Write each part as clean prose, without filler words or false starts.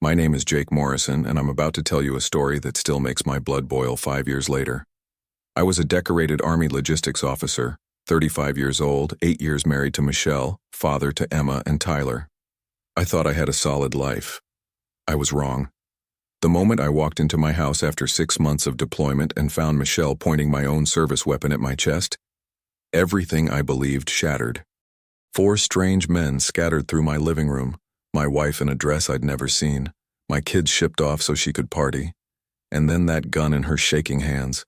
My name is Jake Morrison, and I'm about to tell you a story that still makes my blood boil 5 years later. I was a decorated Army logistics officer, 35 years old, 8 years married to Michelle, father to Emma and Tyler. I thought I had a solid life. I was wrong. The moment I walked into my house after 6 months of deployment and found Michelle pointing my own service weapon at my chest, everything I believed shattered. 4 strange men scattered through my living room, my wife in a dress I'd never seen, my kids shipped off so she could party, and then that gun in her shaking hands.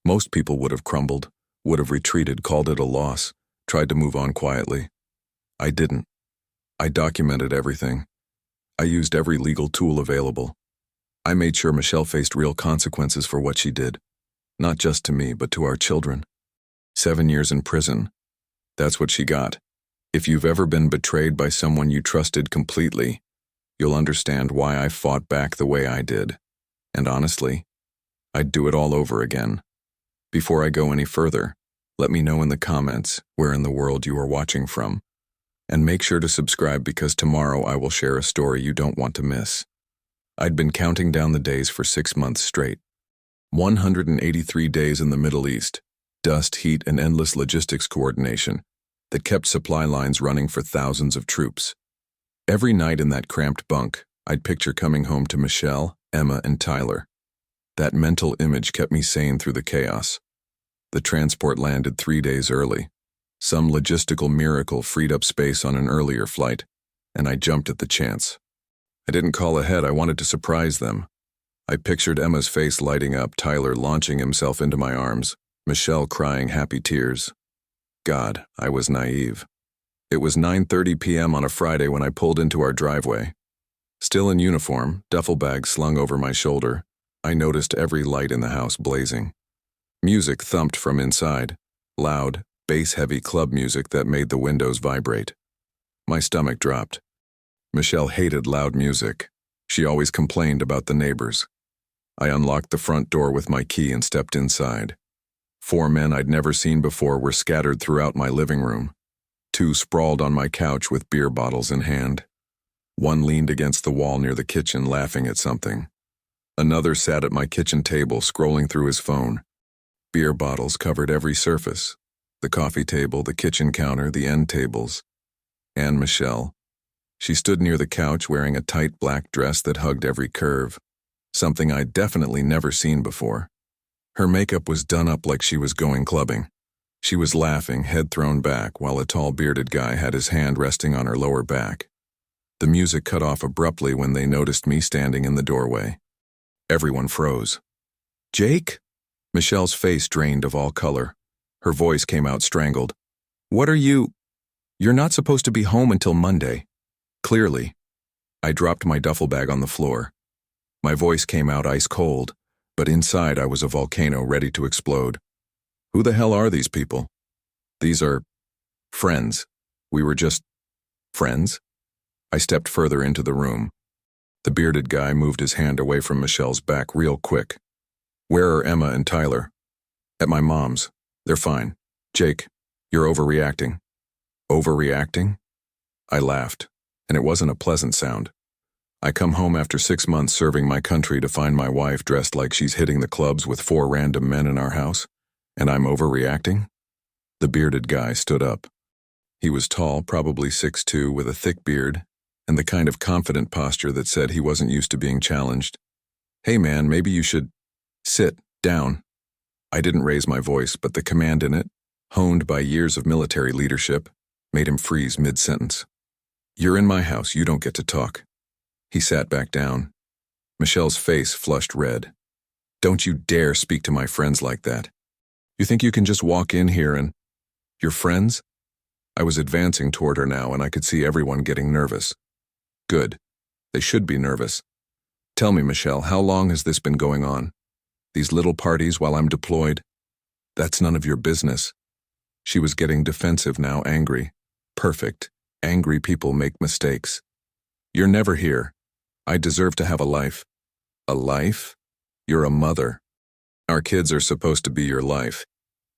Most people would have crumbled, would have retreated, called it a loss, tried to move on quietly. I didn't. I documented everything. I used every legal tool available. I made sure Michelle faced real consequences for what she did, not just to me, but to our children. 7 years in prison. That's what she got. If you've ever been betrayed by someone you trusted completely, you'll understand why I fought back the way I did. And honestly, I'd do it all over again. Before I go any further, let me know in the comments where in the world you are watching from. And make sure to subscribe because tomorrow I will share a story you don't want to miss. I'd been counting down the days for 6 months straight. 183 days in the Middle East, dust, heat, and endless logistics coordination that kept supply lines running for thousands of troops. Every night in that cramped bunk, I'd picture coming home to Michelle, Emma, and Tyler. That mental image kept me sane through the chaos. The transport landed 3 days early. Some logistical miracle freed up space on an earlier flight, and I jumped at the chance. I didn't call ahead, I wanted to surprise them. I pictured Emma's face lighting up, Tyler launching himself into my arms, Michelle crying happy tears. God, I was naive. It was 9:30 p.m. on a Friday when I pulled into our driveway. Still in uniform, duffel bag slung over my shoulder, I noticed every light in the house blazing. Music thumped from inside, loud, bass-heavy club music that made the windows vibrate. My stomach dropped. Michelle hated loud music. She always complained about the neighbors. I unlocked the front door with my key and stepped inside. 4 men I'd never seen before were scattered throughout my living room. 2 sprawled on my couch with beer bottles in hand. 1 leaned against the wall near the kitchen laughing at something. Another sat at my kitchen table scrolling through his phone. Beer bottles covered every surface. The coffee table, the kitchen counter, the end tables. And Michelle. She stood near the couch wearing a tight black dress that hugged every curve, something I'd definitely never seen before. Her makeup was done up like she was going clubbing. She was laughing, head thrown back, while a tall bearded guy had his hand resting on her lower back. The music cut off abruptly when they noticed me standing in the doorway. Everyone froze. "Jake?" Michelle's face drained of all color. Her voice came out strangled. "What are you? You're not supposed to be home until Monday." Clearly. I dropped my duffel bag on the floor. My voice came out ice cold, but inside I was a volcano ready to explode. Who the hell are these people? These are friends. We were just friends? I stepped further into the room. The bearded guy moved his hand away from Michelle's back real quick. "Where are Emma and Tyler?" "At my mom's. They're fine." "Jake, you're overreacting." "Overreacting?" I laughed, and it wasn't a pleasant sound. I come home after 6 months serving my country to find my wife dressed like she's hitting the clubs with 4 random men in our house, and I'm overreacting? The bearded guy stood up. He was tall, probably 6'2", with a thick beard, and the kind of confident posture that said he wasn't used to being challenged. "Hey man, maybe you should sit down." I didn't raise my voice, but the command in it, honed by years of military leadership, made him freeze mid-sentence. "You're in my house, you don't get to talk." He sat back down. Michelle's face flushed red. "Don't you dare speak to my friends like that. You think you can just walk in here and... Your friends?" I was advancing toward her now, and I could see everyone getting nervous. Good. They should be nervous. "Tell me, Michelle, how long has this been going on? These little parties while I'm deployed? That's none of your business." She was getting defensive now, angry. Perfect. Angry people make mistakes. "You're never here. I deserve to have a life." "A life? You're a mother. Our kids are supposed to be your life.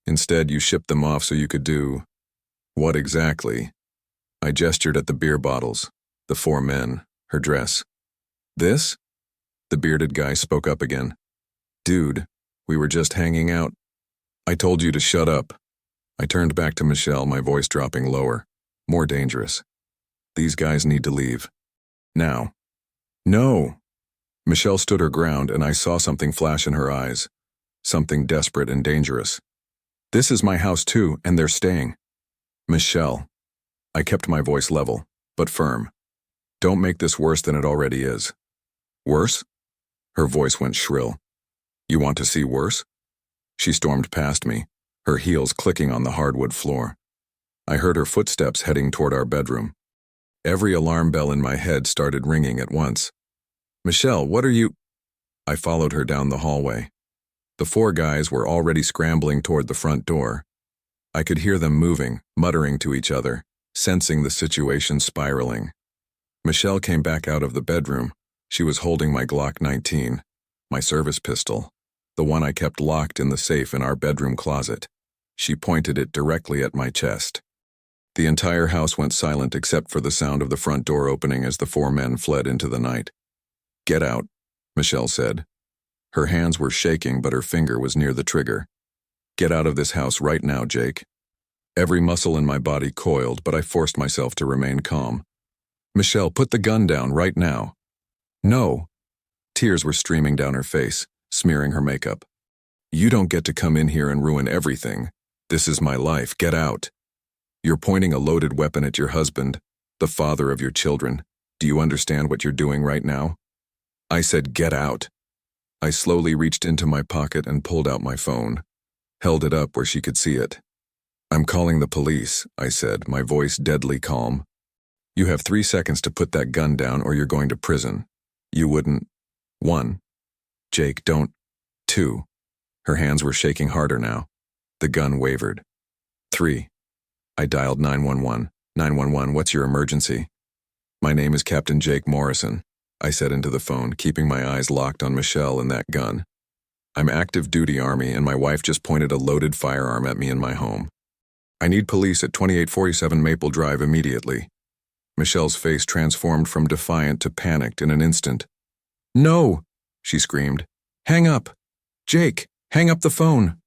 Instead, you shipped them off so you could do... What exactly?" I gestured at the beer bottles, the 4 men, her dress. This? The bearded guy spoke up again. Dude, we were just hanging out. I told you to shut up. I turned back to Michelle, my voice dropping lower. More dangerous. These guys need to leave. Now. No. Michelle stood her ground and I saw something flash in her eyes. Something desperate and dangerous. This is my house too, and they're staying. Michelle. I kept my voice level, but firm. Don't make this worse than it already is. Worse? Her voice went shrill. You want to see worse? She stormed past me, her heels clicking on the hardwood floor. I heard her footsteps heading toward our bedroom. Every alarm bell in my head started ringing at once. Michelle, what are you? I followed her down the hallway. The four guys were already scrambling toward the front door. I could hear them moving, muttering to each other, sensing the situation spiraling. Michelle came back out of the bedroom. She was holding my Glock 19, my service pistol, the one I kept locked in the safe in our bedroom closet. She pointed it directly at my chest. The entire house went silent except for the sound of the front door opening as the four men fled into the night. Get out, Michelle said. Her hands were shaking, but her finger was near the trigger. Get out of this house right now, Jake. Every muscle in my body coiled, but I forced myself to remain calm. Michelle, put the gun down right now. No. Tears were streaming down her face, smearing her makeup. You don't get to come in here and ruin everything. This is my life. Get out. You're pointing a loaded weapon at your husband, the father of your children. Do you understand what you're doing right now? I said, get out. I slowly reached into my pocket and pulled out my phone, held it up where she could see it. I'm calling the police, I said, my voice deadly calm. You have 3 seconds to put that gun down or you're going to prison. You wouldn't. 1. Jake, don't. 2. Her hands were shaking harder now. The gun wavered. 3. I dialed 911. 911, what's your emergency? My name is Captain Jake Morrison, I said into the phone, keeping my eyes locked on Michelle and that gun. I'm active duty Army and my wife just pointed a loaded firearm at me in my home. I need police at 2847 Maple Drive immediately. Michelle's face transformed from defiant to panicked in an instant. No, she screamed. Hang up. Jake, hang up the phone.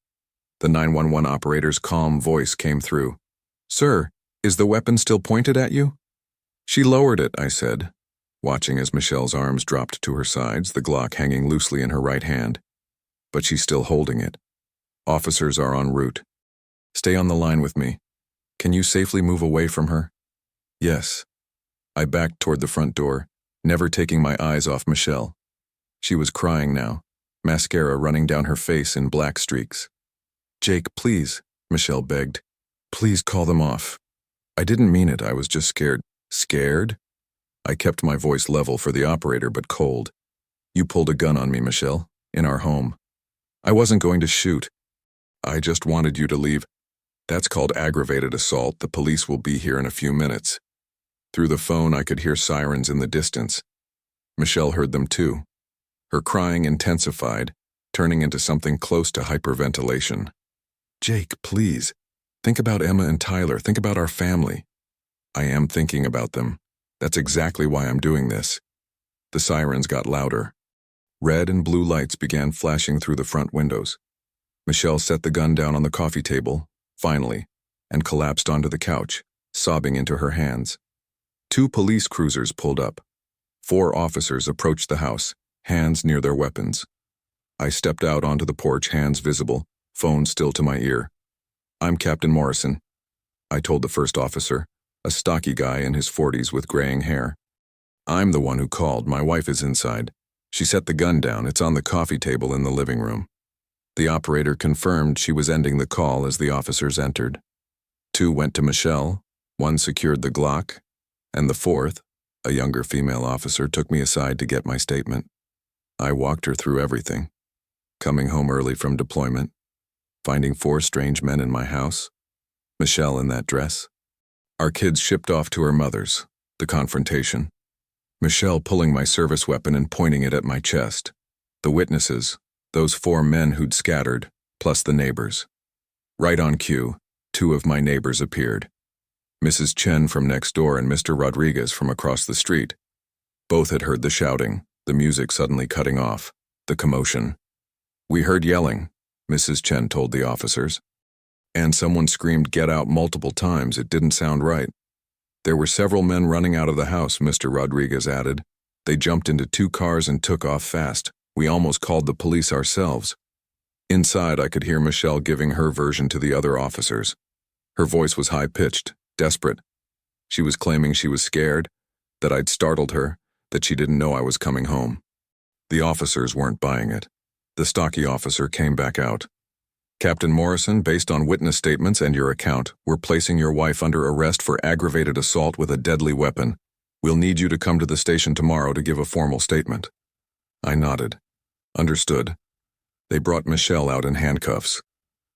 The 911 operator's calm voice came through. Sir, is the weapon still pointed at you? She lowered it, I said, watching as Michelle's arms dropped to her sides, the Glock hanging loosely in her right hand. But she's still holding it. Officers are en route. Stay on the line with me. Can you safely move away from her? Yes. I backed toward the front door, never taking my eyes off Michelle. She was crying now, mascara running down her face in black streaks. Jake, please, Michelle begged. Please call them off. I didn't mean it, I was just scared. Scared? I kept my voice level for the operator but cold. You pulled a gun on me, Michelle, in our home. I wasn't going to shoot. I just wanted you to leave. That's called aggravated assault. The police will be here in a few minutes. Through the phone, I could hear sirens in the distance. Michelle heard them too. Her crying intensified, turning into something close to hyperventilation. Jake, please. Think about Emma and Tyler. Think about our family. I am thinking about them. That's exactly why I'm doing this. The sirens got louder. Red and blue lights began flashing through the front windows. Michelle set the gun down on the coffee table, finally, and collapsed onto the couch, sobbing into her hands. 2 police cruisers pulled up. 4 officers approached the house, hands near their weapons. I stepped out onto the porch, hands visible, phone still to my ear. I'm Captain Morrison, I told the first officer, a stocky guy in his 40s with graying hair. I'm the one who called. My wife is inside. She set the gun down. It's on the coffee table in the living room. The operator confirmed she was ending the call as the officers entered. 2 went to Michelle, 1 secured the Glock, and the 4th, a younger female officer, took me aside to get my statement. I walked her through everything. Coming home early from deployment, finding 4 strange men in my house, Michelle in that dress. Our kids shipped off to her mother's, the confrontation. Michelle pulling my service weapon and pointing it at my chest. The witnesses, those 4 men who'd scattered, plus the neighbors. Right on cue, 2 of my neighbors appeared. Mrs. Chen from next door and Mr. Rodriguez from across the street. Both had heard the shouting, the music suddenly cutting off, the commotion. "We heard yelling," Mrs. Chen told the officers. "And someone screamed 'Get out' multiple times. It didn't sound right." "There were several men running out of the house," Mr. Rodriguez added. "They jumped into 2 cars and took off fast. We almost called the police ourselves." Inside, I could hear Michelle giving her version to the other officers. Her voice was high-pitched, desperate. She was claiming she was scared, that I'd startled her, that she didn't know I was coming home. The officers weren't buying it. The stocky officer came back out. "Captain Morrison, based on witness statements and your account, we're placing your wife under arrest for aggravated assault with a deadly weapon. We'll need you to come to the station tomorrow to give a formal statement." I nodded. Understood. They brought Michelle out in handcuffs.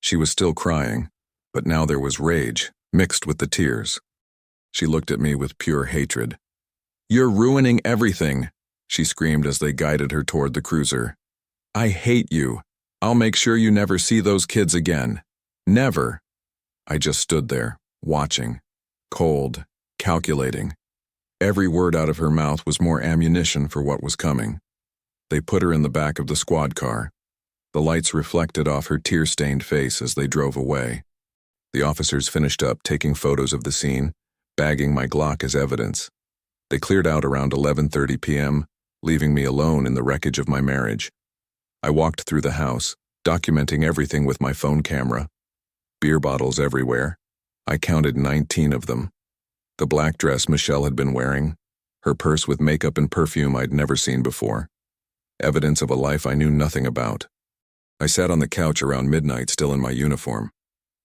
She was still crying, but now there was rage, mixed with the tears. She looked at me with pure hatred. "You're ruining everything," she screamed as they guided her toward the cruiser. "I hate you. I'll make sure you never see those kids again. Never." I just stood there, watching, cold, calculating. Every word out of her mouth was more ammunition for what was coming. They put her in the back of the squad car. The lights reflected off her tear-stained face as they drove away. The officers finished up taking photos of the scene, bagging my Glock as evidence. They cleared out around 11:30 p.m., leaving me alone in the wreckage of my marriage. I walked through the house, documenting everything with my phone camera. Beer bottles everywhere. I counted 19 of them. The black dress Michelle had been wearing, her purse with makeup and perfume I'd never seen before. Evidence of a life I knew nothing about. I sat on the couch around midnight, still in my uniform.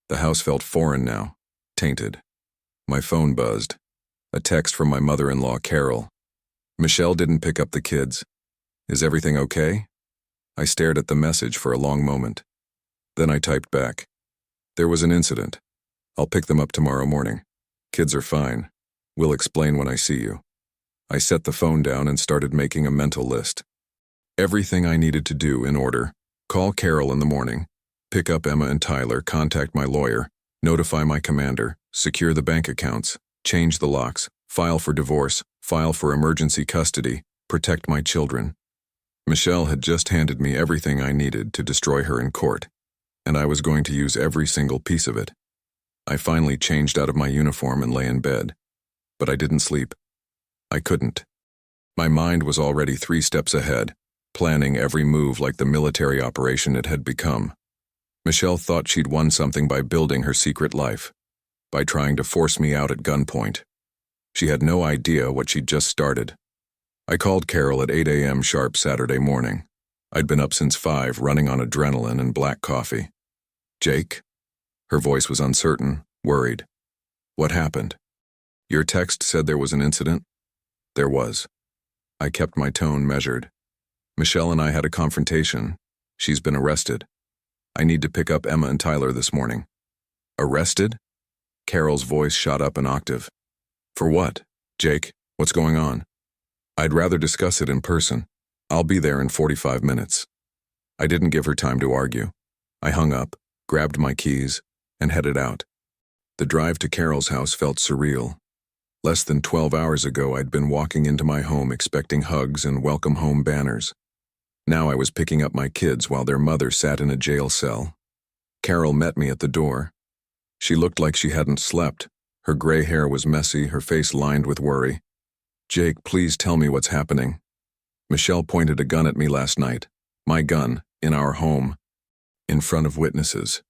The house felt foreign now, tainted. My phone buzzed. A text from my mother-in-law, Carol. "Michelle didn't pick up the kids. Is everything okay?" I stared at the message for a long moment. Then I typed back. "There was an incident. I'll pick them up tomorrow morning. Kids are fine. We'll explain when I see you." I set the phone down and started making a mental list. Everything I needed to do in order. Call Carol in the morning. Pick up Emma and Tyler, contact my lawyer, notify my commander, secure the bank accounts, change the locks, file for divorce, file for emergency custody, protect my children. Michelle had just handed me everything I needed to destroy her in court, and I was going to use every single piece of it. I finally changed out of my uniform and lay in bed, but I didn't sleep. I couldn't. My mind was already 3 steps ahead, planning every move like the military operation it had become. Michelle thought she'd won something by building her secret life, by trying to force me out at gunpoint. She had no idea what she'd just started. I called Carol at 8 a.m. sharp Saturday morning. I'd been up since 5, running on adrenaline and black coffee. "Jake?" Her voice was uncertain, worried. "What happened?" "Your text said there was an incident." There was. I kept my tone measured. "Michelle and I had a confrontation. She's been arrested. I need to pick up Emma and Tyler this morning." "Arrested?" Carol's voice shot up an octave. "For what? Jake, what's going on?" "I'd rather discuss it in person. I'll be there in 45 minutes. I didn't give her time to argue. I hung up, grabbed my keys, and headed out. The drive to Carol's house felt surreal. Less than 12 hours ago, I'd been walking into my home expecting hugs and welcome home banners. Now I was picking up my kids while their mother sat in a jail cell. Carol met me at the door. She looked like she hadn't slept. Her gray hair was messy, her face lined with worry. "Jake, please tell me what's happening. Michelle pointed a gun at me last night. My gun, in our home. In front of witnesses."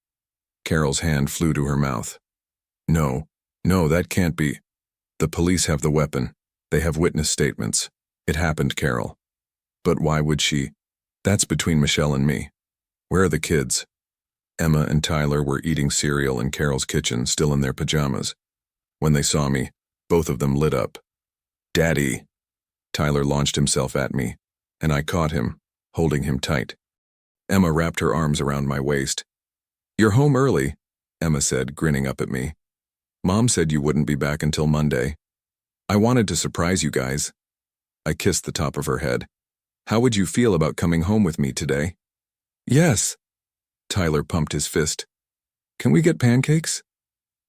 Carol's hand flew to her mouth. No, that can't be. The police have the weapon. They have witness statements. It happened, Carol. But why would she? That's between Michelle and me. Where are the kids?" Emma and Tyler were eating cereal in Carol's kitchen, still in their pajamas. When they saw me, both of them lit up. "Daddy!" Tyler launched himself at me, and I caught him, holding him tight. Emma wrapped her arms around my waist. "You're home early," Emma said, grinning up at me. "Mom said you wouldn't be back until Monday. I wanted to surprise you guys." I kissed the top of her head. "How would you feel about coming home with me today?" "Yes." Tyler pumped his fist. "Can we get pancakes?"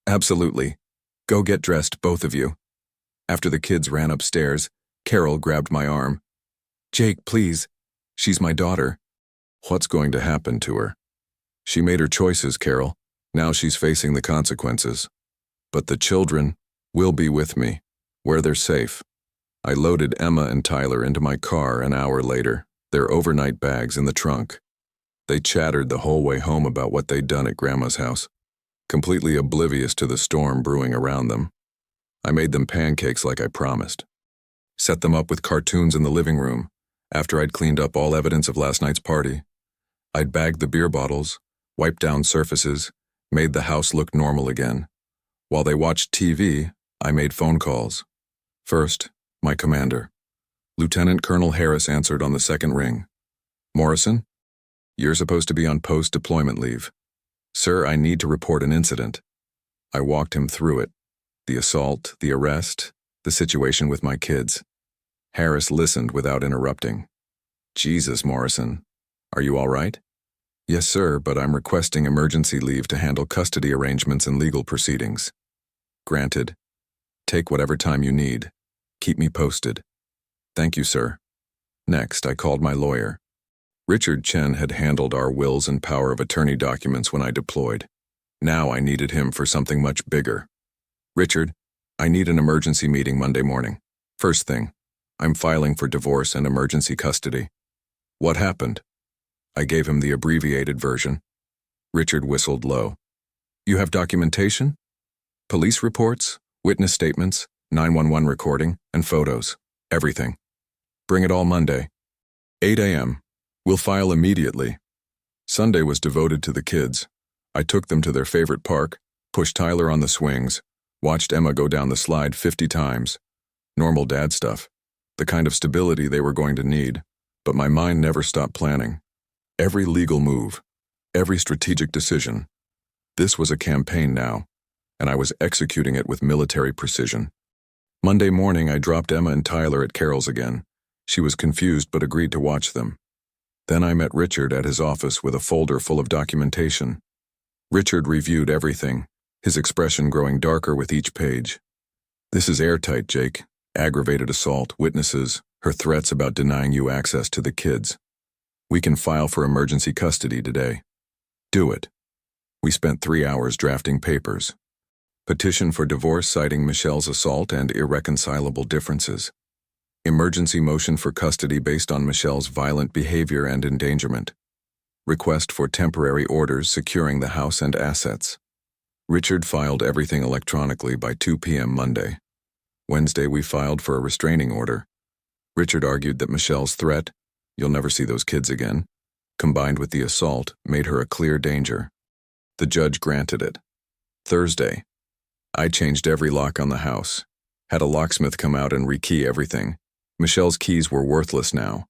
"Absolutely. Go get dressed, both of you." After the kids ran upstairs, Carol grabbed my arm. Jake, please. She's my daughter. What's going to happen to her? She made her choices, Carol. Now she's facing the consequences. But the children will be with me, where they're safe. I loaded Emma and Tyler into my car an hour later, their overnight bags in the trunk. They chattered the whole way home about what they'd done at Grandma's house, completely oblivious to the storm brewing around them. I made them pancakes like I promised. Set them up with cartoons in the living room. After I'd cleaned up all evidence of last night's party, I'd bagged the beer bottles, wiped down surfaces, made the house look normal again. While they watched TV, I made phone calls. First, my commander. Lieutenant Colonel Harris answered on the second ring. Morrison? You're supposed to be on post-deployment leave. Sir, I need to report an incident. I walked him through it. The assault, the arrest, the situation with my kids. Harris listened without interrupting. Jesus, Morrison. Are you all right? Yes, sir, but I'm requesting emergency leave to handle custody arrangements and legal proceedings. Granted. Take whatever time you need. Keep me posted. Thank you, sir. Next, I called my lawyer. Richard Chen had handled our wills and power of attorney documents when I deployed. Now I needed him for something much bigger. Richard, I need an emergency meeting Monday morning. First thing, I'm filing for divorce and emergency custody. What happened? I gave him the abbreviated version. Richard whistled low. You have documentation? Police reports, witness statements, 911 recording, and photos. Everything. Bring it all Monday. 8 a.m. We'll file immediately. Sunday was devoted to the kids. I took them to their favorite park, pushed Tyler on the swings, watched Emma go down the slide 50 times. Normal dad stuff. The kind of stability they were going to need. But my mind never stopped planning. Every legal move. Every strategic decision. This was a campaign now, and I was executing it with military precision. Monday morning, I dropped Emma and Tyler at Carol's again. She was confused but agreed to watch them. Then I met Richard at his office with a folder full of documentation. Richard reviewed everything, his expression growing darker with each page. This is airtight, Jake. Aggravated assault, witnesses, her threats about denying you access to the kids. We can file for emergency custody today. Do it. We spent 3 hours drafting papers. Petition for divorce citing Michelle's assault and irreconcilable differences. Emergency motion for custody based on Michelle's violent behavior and endangerment. Request for temporary orders securing the house and assets. Richard filed everything electronically by 2 p.m. Monday. Wednesday, we filed for a restraining order. Richard argued that Michelle's threat, "You'll never see those kids again," combined with the assault, made her a clear danger. The judge granted it. Thursday, I changed every lock on the house, had a locksmith come out and rekey everything. Michelle's keys were worthless now.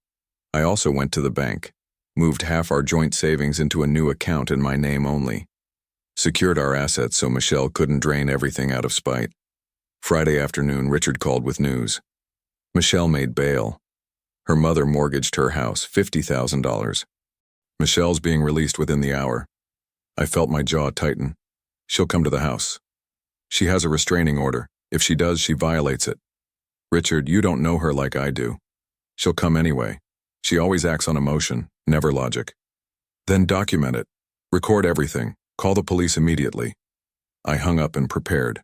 I also went to the bank, moved half our joint savings into a new account in my name only. Secured our assets so Michelle couldn't drain everything out of spite. Friday afternoon, Richard called with news. Michelle made bail. Her mother mortgaged her house, $50,000. Michelle's being released within the hour. I felt my jaw tighten. She'll come to the house. She has a restraining order. If she does, she violates it. Richard, you don't know her like I do. She'll come anyway. She always acts on emotion, never logic. Then document it. Record everything. Call the police immediately. I hung up and prepared.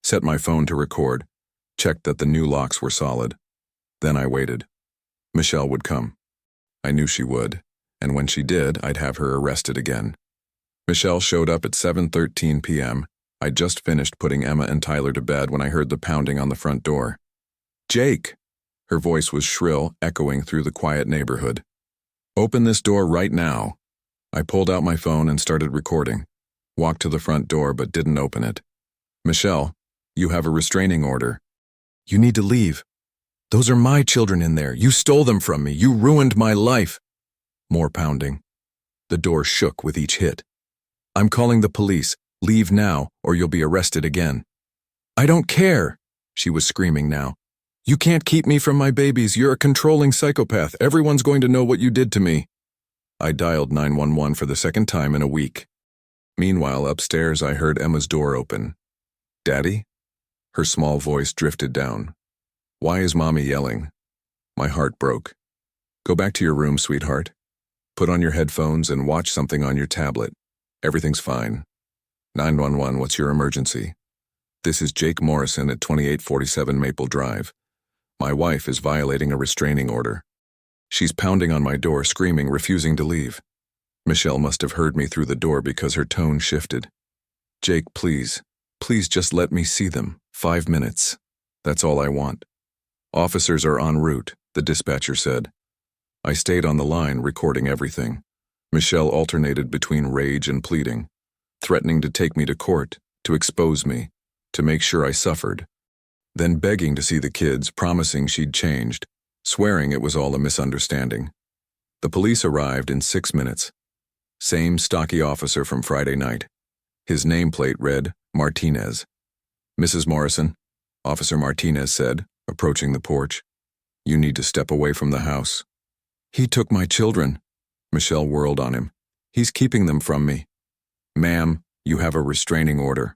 Set my phone to record. Checked that the new locks were solid. Then I waited. Michelle would come. I knew she would, and when she did, I'd have her arrested again. Michelle showed up at 7:13 p.m. I'd just finished putting Emma and Tyler to bed when I heard the pounding on the front door. Jake! Her voice was shrill, echoing through the quiet neighborhood. Open this door right now. I pulled out my phone and started recording. Walked to the front door but didn't open it. Michelle, you have a restraining order. You need to leave. Those are my children in there. You stole them from me. You ruined my life. More pounding. The door shook with each hit. I'm calling the police. Leave now, or you'll be arrested again. I don't care, she was screaming now. You can't keep me from my babies. You're a controlling psychopath. Everyone's going to know what you did to me. I dialed 911 for the second time in a week. Meanwhile, upstairs, I heard Emma's door open. Daddy? Her small voice drifted down. Why is Mommy yelling? My heart broke. Go back to your room, sweetheart. Put on your headphones and watch something on your tablet. Everything's fine. 911, what's your emergency? This is Jake Morrison at 2847 Maple Drive. My wife is violating a restraining order. She's pounding on my door, screaming, refusing to leave. Michelle must have heard me through the door because her tone shifted. Jake, please just let me see them. 5 minutes. That's all I want. Officers are en route, the dispatcher said. I stayed on the line, recording everything. Michelle alternated between rage and pleading, threatening to take me to court, to expose me, to make sure I suffered. Then begging to see the kids, promising she'd changed, swearing it was all a misunderstanding. The police arrived in 6 minutes. Same stocky officer from Friday night. His nameplate read, Martinez. Mrs. Morrison, Officer Martinez said, approaching the porch. You need to step away from the house. He took my children. Michelle whirled on him. He's keeping them from me. Ma'am, you have a restraining order.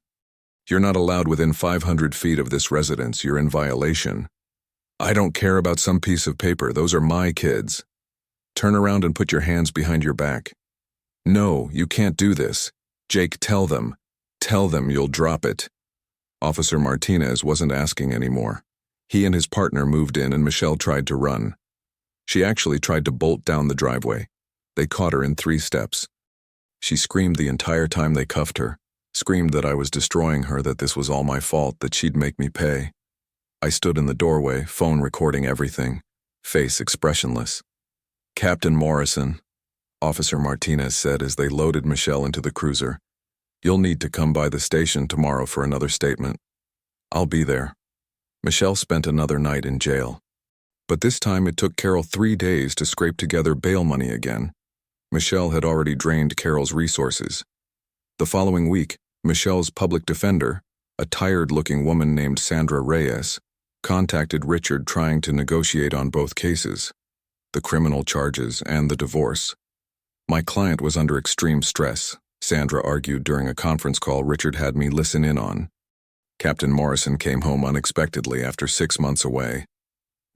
You're not allowed within 500 feet of this residence. You're in violation. I don't care about some piece of paper. Those are my kids. Turn around and put your hands behind your back. No, you can't do this. Jake, tell them. Tell them you'll drop it. Officer Martinez wasn't asking anymore. He and his partner moved in and Michelle tried to run. She actually tried to bolt down the driveway. They caught her in 3 steps. She screamed the entire time they cuffed her, screamed that I was destroying her, that this was all my fault, that she'd make me pay. I stood in the doorway, phone recording everything, face expressionless. Captain Morrison, Officer Martinez said as they loaded Michelle into the cruiser. You'll need to come by the station tomorrow for another statement. I'll be there. Michelle spent another night in jail. But this time it took Carol 3 days to scrape together bail money again. Michelle had already drained Carol's resources. The following week, Michelle's public defender, a tired-looking woman named Sandra Reyes, contacted Richard trying to negotiate on both cases, the criminal charges and the divorce. My client was under extreme stress, Sandra argued during a conference call Richard had me listen in on. Captain Morrison came home unexpectedly after 6 months away.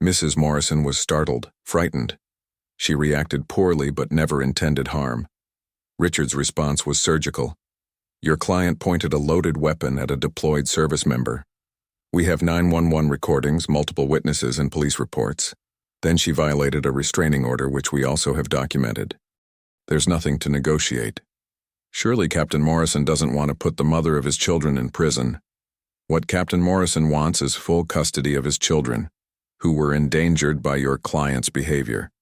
Mrs. Morrison was startled, frightened. She reacted poorly but never intended harm. Richard's response was surgical. Your client pointed a loaded weapon at a deployed service member. We have 911 recordings, multiple witnesses, and police reports. Then she violated a restraining order, which we also have documented. There's nothing to negotiate. Surely Captain Morrison doesn't want to put the mother of his children in prison. What Captain Morrison wants is full custody of his children, who were endangered by your client's behavior.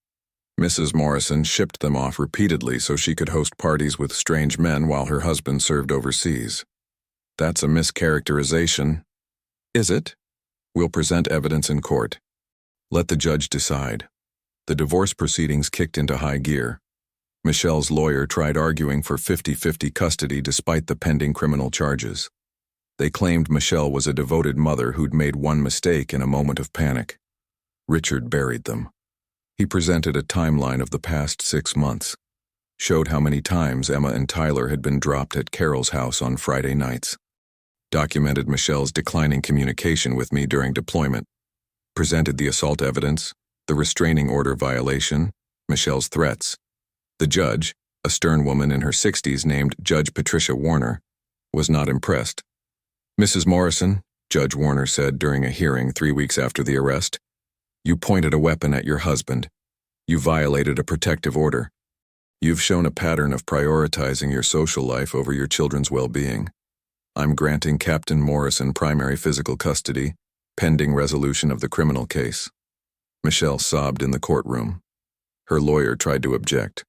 Mrs. Morrison shipped them off repeatedly so she could host parties with strange men while her husband served overseas. That's a mischaracterization. Is it? We'll present evidence in court. Let the judge decide. The divorce proceedings kicked into high gear. Michelle's lawyer tried arguing for 50-50 custody despite the pending criminal charges. They claimed Michelle was a devoted mother who'd made one mistake in a moment of panic. Richard buried them. He presented a timeline of the past 6 months, showed how many times Emma and Tyler had been dropped at Carol's house on Friday nights, documented Michelle's declining communication with me during deployment, presented the assault evidence, the restraining order violation, Michelle's threats. The judge, a stern woman in her 60s named Judge Patricia Warner, was not impressed. Mrs. Morrison, Judge Warner said during a hearing 3 weeks after the arrest, you pointed a weapon at your husband. You violated a protective order. You've shown a pattern of prioritizing your social life over your children's well-being. I'm granting Captain Morrison primary physical custody, pending resolution of the criminal case. Michelle sobbed in the courtroom. Her lawyer tried to object,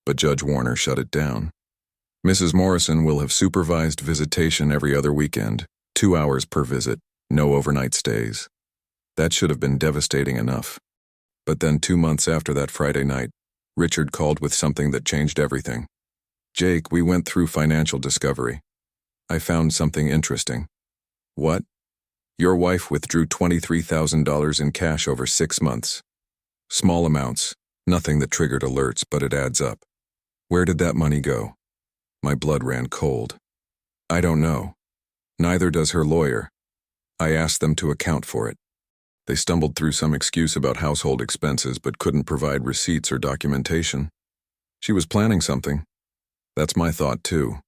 but Judge Warner shut it down. Mrs. Morrison will have supervised visitation every other weekend, 2 hours per visit, no overnight stays. That should have been devastating enough. But then 2 months after that Friday night, Richard called with something that changed everything. Jake, we went through financial discovery. I found something interesting. What? Your wife withdrew $23,000 in cash over 6 months. Small amounts, nothing that triggered alerts, but it adds up. Where did that money go? My blood ran cold. I don't know. Neither does her lawyer. I asked them to account for it. They stumbled through some excuse about household expenses but couldn't provide receipts or documentation. She was planning something. That's my thought, too.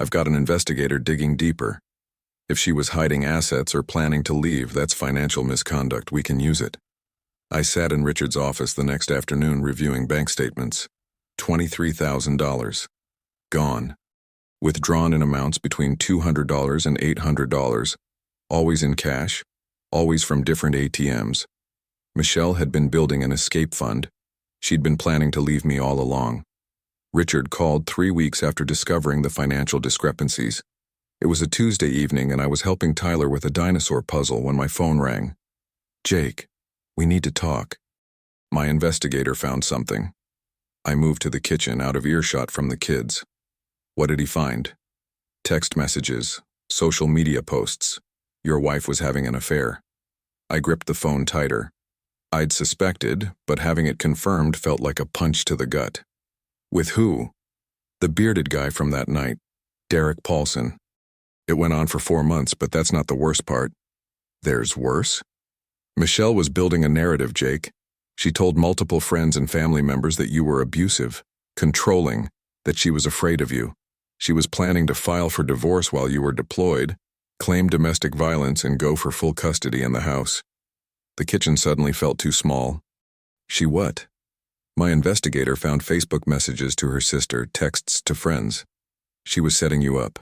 I've got an investigator digging deeper. If she was hiding assets or planning to leave, that's financial misconduct. We can use it. I sat in Richard's office the next afternoon reviewing bank statements. $23,000. Gone. Withdrawn in amounts between $200 and $800. Always in cash. Always from different ATMs. Michelle had been building an escape fund. She'd been planning to leave me all along. Richard called 3 weeks after discovering the financial discrepancies. It was a Tuesday evening and I was helping Tyler with a dinosaur puzzle when my phone rang. "Jake, we need to talk." My investigator found something. I moved to the kitchen out of earshot from the kids. What did he find? Text messages, social media posts. Your wife was having an affair. I gripped the phone tighter. I'd suspected, but having it confirmed felt like a punch to the gut. With who? The bearded guy from that night, Derek Paulson. It went on for 4 months, but that's not the worst part. There's worse? Michelle was building a narrative, Jake. She told multiple friends and family members that you were abusive, controlling, that she was afraid of you. She was planning to file for divorce while you were deployed, claim domestic violence, and go for full custody in the house. The kitchen suddenly felt too small. She what? My investigator found Facebook messages to her sister, texts to friends. She was setting you up.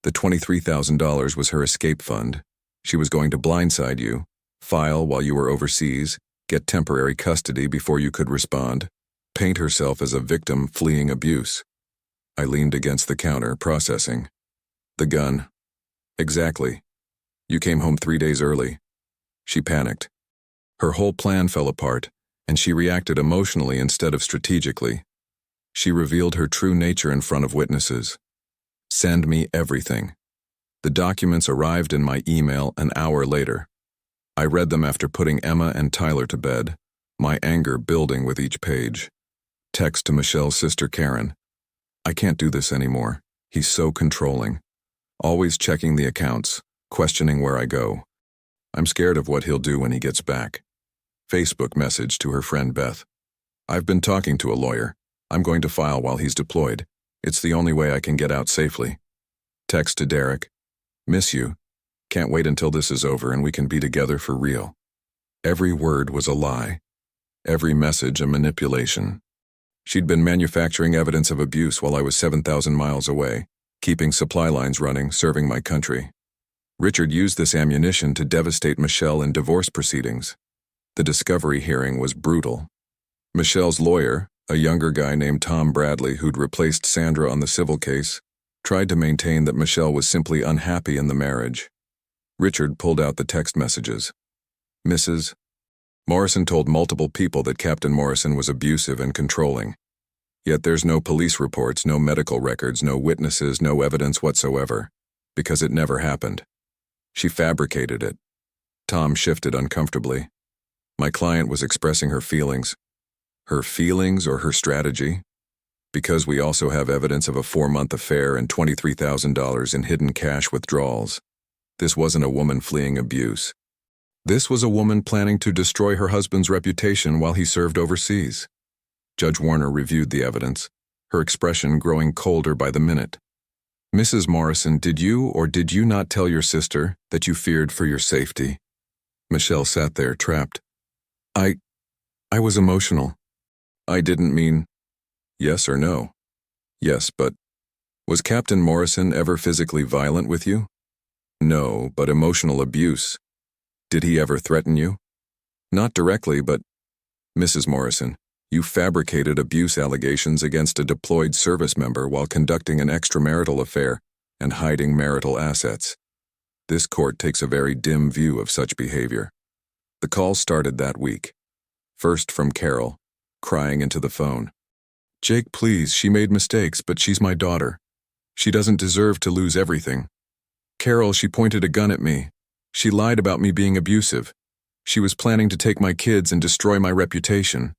The $23,000 was her escape fund. She was going to blindside you, file while you were overseas, get temporary custody before you could respond, paint herself as a victim fleeing abuse. I leaned against the counter, processing. The gun. Exactly. You came home 3 days early. She panicked. Her whole plan fell apart, and she reacted emotionally instead of strategically. She revealed her true nature in front of witnesses. Send me everything. The documents arrived in my email an hour later. I read them after putting Emma and Tyler to bed, my anger building with each page. Text to Michelle's sister Karen. I can't do this anymore. He's so controlling. Always checking the accounts, questioning where I go. I'm scared of what he'll do when he gets back. Facebook message to her friend Beth. I've been talking to a lawyer. I'm going to file while he's deployed. It's the only way I can get out safely. Text to Derek. Miss you. Can't wait until this is over and we can be together for real. Every word was a lie. Every message a manipulation. She'd been manufacturing evidence of abuse while I was 7,000 miles away, keeping supply lines running, serving my country. Richard used this ammunition to devastate Michelle in divorce proceedings. The discovery hearing was brutal. Michelle's lawyer, a younger guy named Tom Bradley who'd replaced Sandra on the civil case, tried to maintain that Michelle was simply unhappy in the marriage. Richard pulled out the text messages. Mrs. Morrison told multiple people that Captain Morrison was abusive and controlling. Yet there's no police reports, no medical records, no witnesses, no evidence whatsoever, because it never happened. She fabricated it. Tom shifted uncomfortably. My client was expressing her feelings. Her feelings or her strategy? Because we also have evidence of a 4-month affair and $23,000 in hidden cash withdrawals. This wasn't a woman fleeing abuse. This was a woman planning to destroy her husband's reputation while he served overseas. Judge Warner reviewed the evidence, her expression growing colder by the minute. Mrs. Morrison, did you or did you not tell your sister that you feared for your safety? Michelle sat there, trapped. I was emotional. I didn't mean yes or no. Yes, but was Captain Morrison ever physically violent with you? No, but emotional abuse. Did he ever threaten you? Not directly, but Mrs. Morrison, you fabricated abuse allegations against a deployed service member while conducting an extramarital affair and hiding marital assets. This court takes a very dim view of such behavior. The call started that week. First from Carol, crying into the phone. Jake, please, she made mistakes, but she's my daughter. She doesn't deserve to lose everything. Carol, she pointed a gun at me. She lied about me being abusive. She was planning to take my kids and destroy my reputation.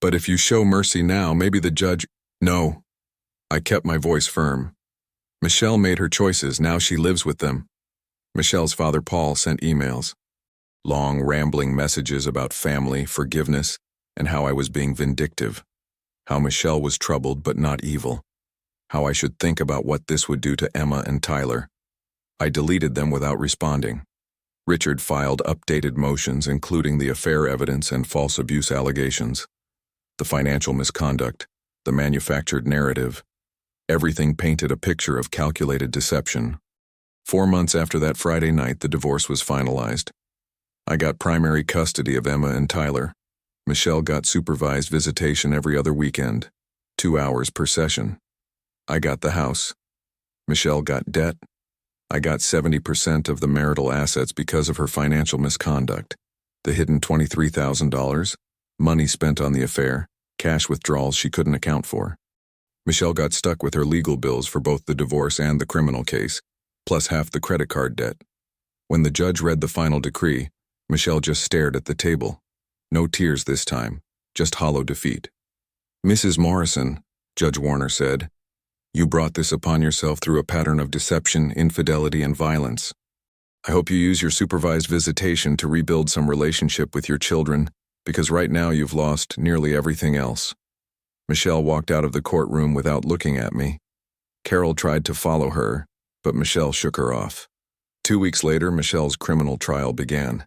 But if you show mercy now, maybe the judge... No. I kept my voice firm. Michelle made her choices, now she lives with them. Michelle's father Paul sent emails. Long, rambling messages about family, forgiveness, and how I was being vindictive. How Michelle was troubled but not evil. How I should think about what this would do to Emma and Tyler. I deleted them without responding. Richard filed updated motions including the affair evidence and false abuse allegations. The financial misconduct, the manufactured narrative. Everything painted a picture of calculated deception. 4 months after that Friday night, the divorce was finalized. I got primary custody of Emma and Tyler. Michelle got supervised visitation every other weekend, 2 hours per session. I got the house. Michelle got debt. I got 70% of the marital assets because of her financial misconduct. The hidden $23,000, money spent on the affair, cash withdrawals she couldn't account for. Michelle got stuck with her legal bills for both the divorce and the criminal case, plus half the credit card debt. When the judge read the final decree, Michelle just stared at the table. No tears this time, just hollow defeat. "Mrs. Morrison," Judge Warner said, "you brought this upon yourself through a pattern of deception, infidelity, and violence. I hope you use your supervised visitation to rebuild some relationship with your children, because right now you've lost nearly everything else." Michelle walked out of the courtroom without looking at me. Carol tried to follow her, but Michelle shook her off. 2 weeks later, Michelle's criminal trial began.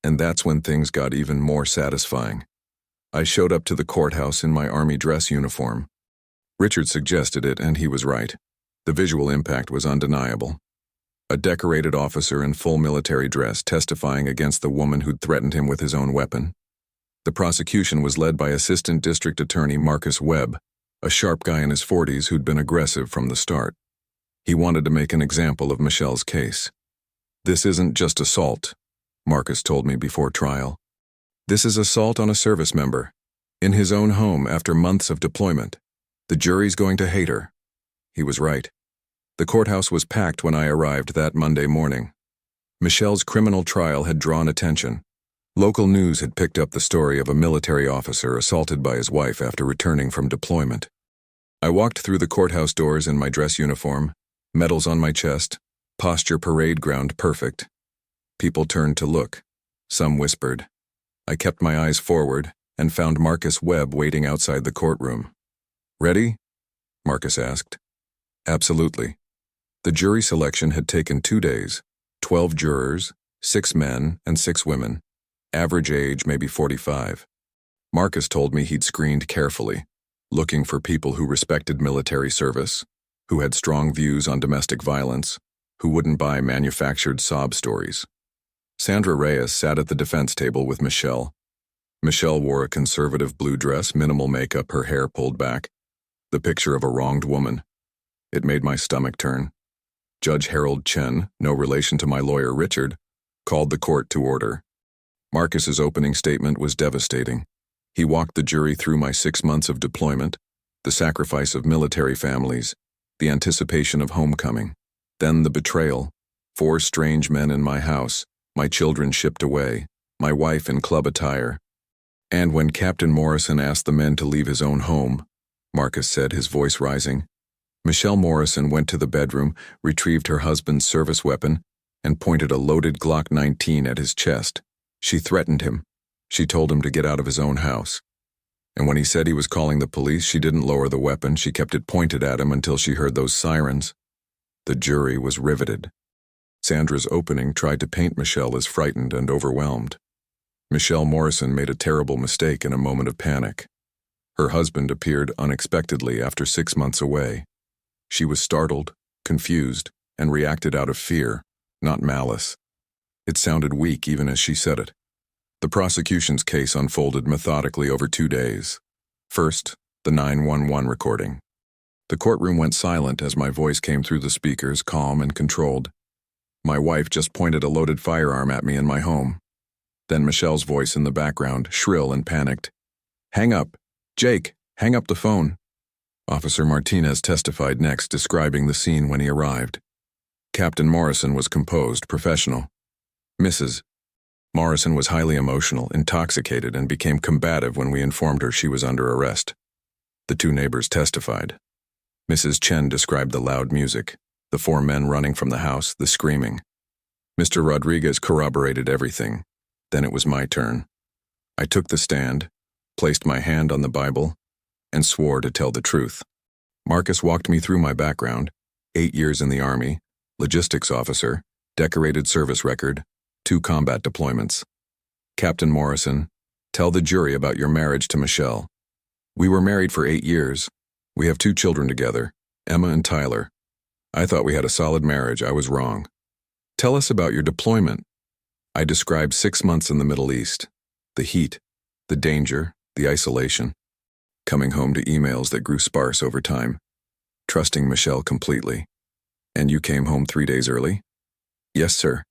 And that's when things got even more satisfying. I showed up to the courthouse in my Army dress uniform. Richard suggested it, and he was right. The visual impact was undeniable. A decorated officer in full military dress testifying against the woman who'd threatened him with his own weapon. The prosecution was led by Assistant District Attorney Marcus Webb, a sharp guy in his 40s who'd been aggressive from the start. He wanted to make an example of Michelle's case. "This isn't just assault," Marcus told me before trial. "This is assault on a service member, in his own home after months of deployment. The jury's going to hate her." He was right. The courthouse was packed when I arrived that Monday morning. Michelle's criminal trial had drawn attention. Local news had picked up the story of a military officer assaulted by his wife after returning from deployment. I walked through the courthouse doors in my dress uniform, medals on my chest, posture parade ground perfect. People turned to look. Some whispered. I kept my eyes forward and found Marcus Webb waiting outside the courtroom. "Ready?" Marcus asked. "Absolutely." The jury selection had taken 2 days, 12 jurors, 6 men and 6 women. Average age maybe 45. Marcus told me he'd screened carefully, looking for people who respected military service, who had strong views on domestic violence, who wouldn't buy manufactured sob stories. Sandra Reyes sat at the defense table with Michelle. Michelle wore a conservative blue dress, minimal makeup, her hair pulled back. The picture of a wronged woman. It made my stomach turn. Judge Harold Chen, no relation to my lawyer Richard, called the court to order. Marcus's opening statement was devastating. He walked the jury through my 6 months of deployment, the sacrifice of military families, the anticipation of homecoming, then the betrayal, 4 strange men in my house, my children shipped away, my wife in club attire. And when Captain Morrison asked the men to leave his own home, Marcus said, his voice rising, Michelle Morrison went to the bedroom, retrieved her husband's service weapon, and pointed a loaded Glock 19 at his chest. She threatened him. She told him to get out of his own house. And when he said he was calling the police, she didn't lower the weapon. She kept it pointed at him until she heard those sirens. The jury was riveted. Sandra's opening tried to paint Michelle as frightened and overwhelmed. Michelle Morrison made a terrible mistake in a moment of panic. Her husband appeared unexpectedly after 6 months away. She was startled, confused, and reacted out of fear, not malice. It sounded weak even as she said it. The prosecution's case unfolded methodically over 2 days. First, the 911 recording. The courtroom went silent as my voice came through the speakers, calm and controlled. My wife just pointed a loaded firearm at me in my home. Then Michelle's voice in the background, shrill and panicked. "Hang up. Jake, hang up the phone." Officer Martinez testified next, describing the scene when he arrived. Captain Morrison was composed, professional. Mrs. Morrison was highly emotional, intoxicated, and became combative when we informed her she was under arrest. The 2 neighbors testified. Mrs. Chen described the loud music, the 4 men running from the house, the screaming. Mr. Rodriguez corroborated everything. Then it was my turn. I took the stand, placed my hand on the Bible, and swore to tell the truth. Marcus walked me through my background: 8 years in the Army, logistics officer, decorated service record, 2 combat deployments. Captain Morrison, tell the jury about your marriage to Michelle. We were married for 8 years. We have 2 children together, Emma and Tyler. I thought we had a solid marriage. I was wrong. Tell us about your deployment. I described 6 months in the Middle East. The heat, the danger, the isolation. Coming home to emails that grew sparse over time. Trusting Michelle completely. And you came home 3 days early? Yes, sir.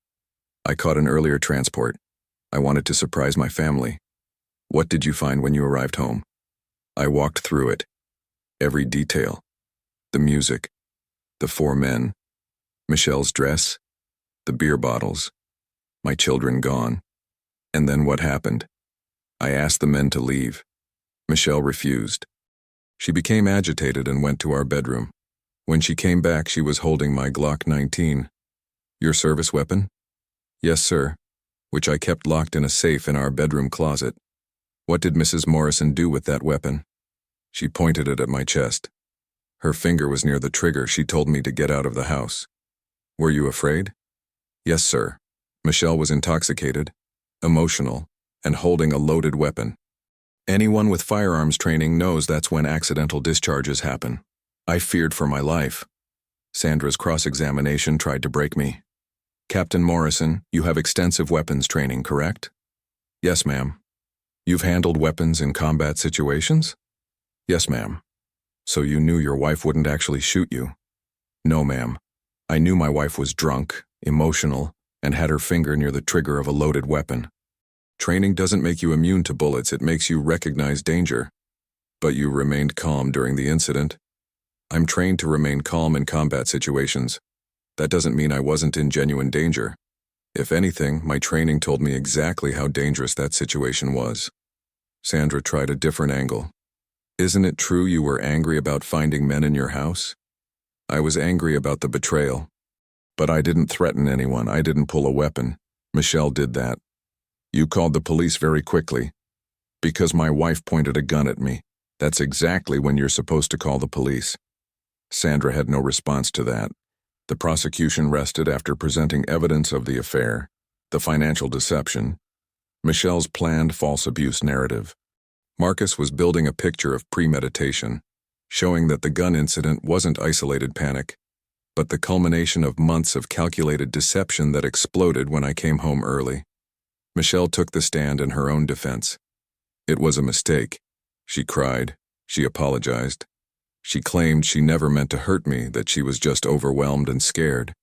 I caught an earlier transport. I wanted to surprise my family. What did you find when you arrived home? I walked through it. Every detail. The music. The 4 men. Michelle's dress. The beer bottles. My children gone. And then what happened? I asked the men to leave. Michelle refused. She became agitated and went to our bedroom. When she came back, she was holding my Glock 19. Your service weapon? Yes, sir. Which I kept locked in a safe in our bedroom closet. What did Mrs. Morrison do with that weapon? She pointed it at my chest. Her finger was near the trigger. She told me to get out of the house. Were you afraid? Yes, sir. Michelle was intoxicated, emotional, and holding a loaded weapon. Anyone with firearms training knows that's when accidental discharges happen. I feared for my life. Sandra's cross-examination tried to break me. Captain Morrison, you have extensive weapons training, correct? Yes, ma'am. You've handled weapons in combat situations? Yes, ma'am. So you knew your wife wouldn't actually shoot you? No, ma'am. I knew my wife was drunk, emotional, and had her finger near the trigger of a loaded weapon. Training doesn't make you immune to bullets, it makes you recognize danger. But you remained calm during the incident. I'm trained to remain calm in combat situations. That doesn't mean I wasn't in genuine danger. If anything, my training told me exactly how dangerous that situation was. Sandra tried a different angle. Isn't it true you were angry about finding men in your house? I was angry about the betrayal. But I didn't threaten anyone. I didn't pull a weapon. Michelle did that. You called the police very quickly. Because my wife pointed a gun at me. That's exactly when you're supposed to call the police. Sandra had no response to that. The prosecution rested after presenting evidence of the affair, the financial deception, Michelle's planned false abuse narrative. Marcus was building a picture of premeditation, showing that the gun incident wasn't isolated panic, but the culmination of months of calculated deception that exploded when I came home early. Michelle took the stand in her own defense. It was a mistake. She cried. She apologized. She claimed she never meant to hurt me, that she was just overwhelmed and scared.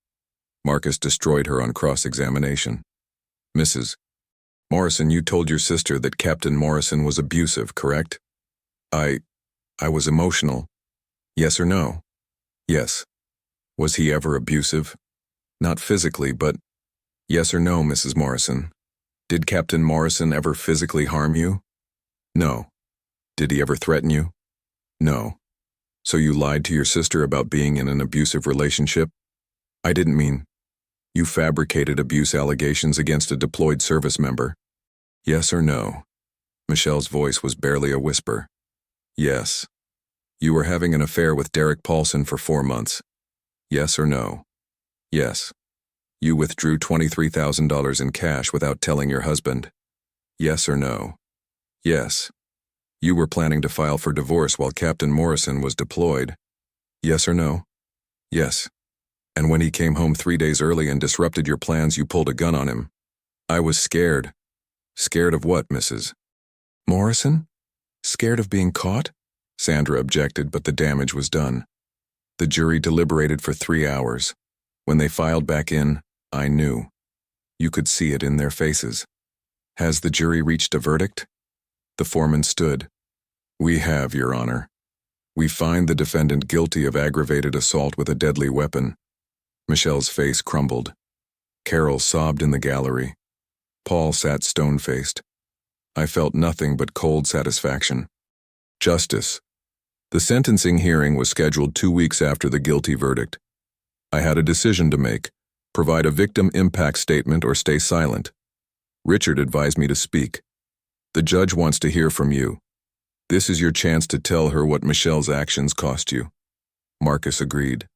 Marcus destroyed her on cross-examination. Mrs. Morrison, you told your sister that Captain Morrison was abusive, correct? I was emotional. Yes or no? Yes. Was he ever abusive? Not physically, but yes or no, Mrs. Morrison? Did Captain Morrison ever physically harm you? No. Did he ever threaten you? No. So you lied to your sister about being in an abusive relationship? I didn't mean. You fabricated abuse allegations against a deployed service member? Yes or no? Michelle's voice was barely a whisper. Yes. You were having an affair with Derek Paulson for 4 months. Yes or no? Yes. You withdrew $23,000 in cash without telling your husband. Yes or no? Yes. You were planning to file for divorce while Captain Morrison was deployed. Yes or no? Yes. And when he came home 3 days early and disrupted your plans, you pulled a gun on him. I was scared. Scared of what, Mrs. Morrison? Scared of being caught? Sandra objected, but the damage was done. The jury deliberated for 3 hours. When they filed back in, I knew. You could see it in their faces. Has the jury reached a verdict? The foreman stood. We have, Your Honor. We find the defendant guilty of aggravated assault with a deadly weapon. Michelle's face crumbled. Carol sobbed in the gallery. Paul sat stone-faced. I felt nothing but cold satisfaction. Justice. The sentencing hearing was scheduled 2 weeks after the guilty verdict. I had a decision to make: provide a victim impact statement or stay silent. Richard advised me to speak. The judge wants to hear from you. This is your chance to tell her what Michelle's actions cost you. Marcus agreed.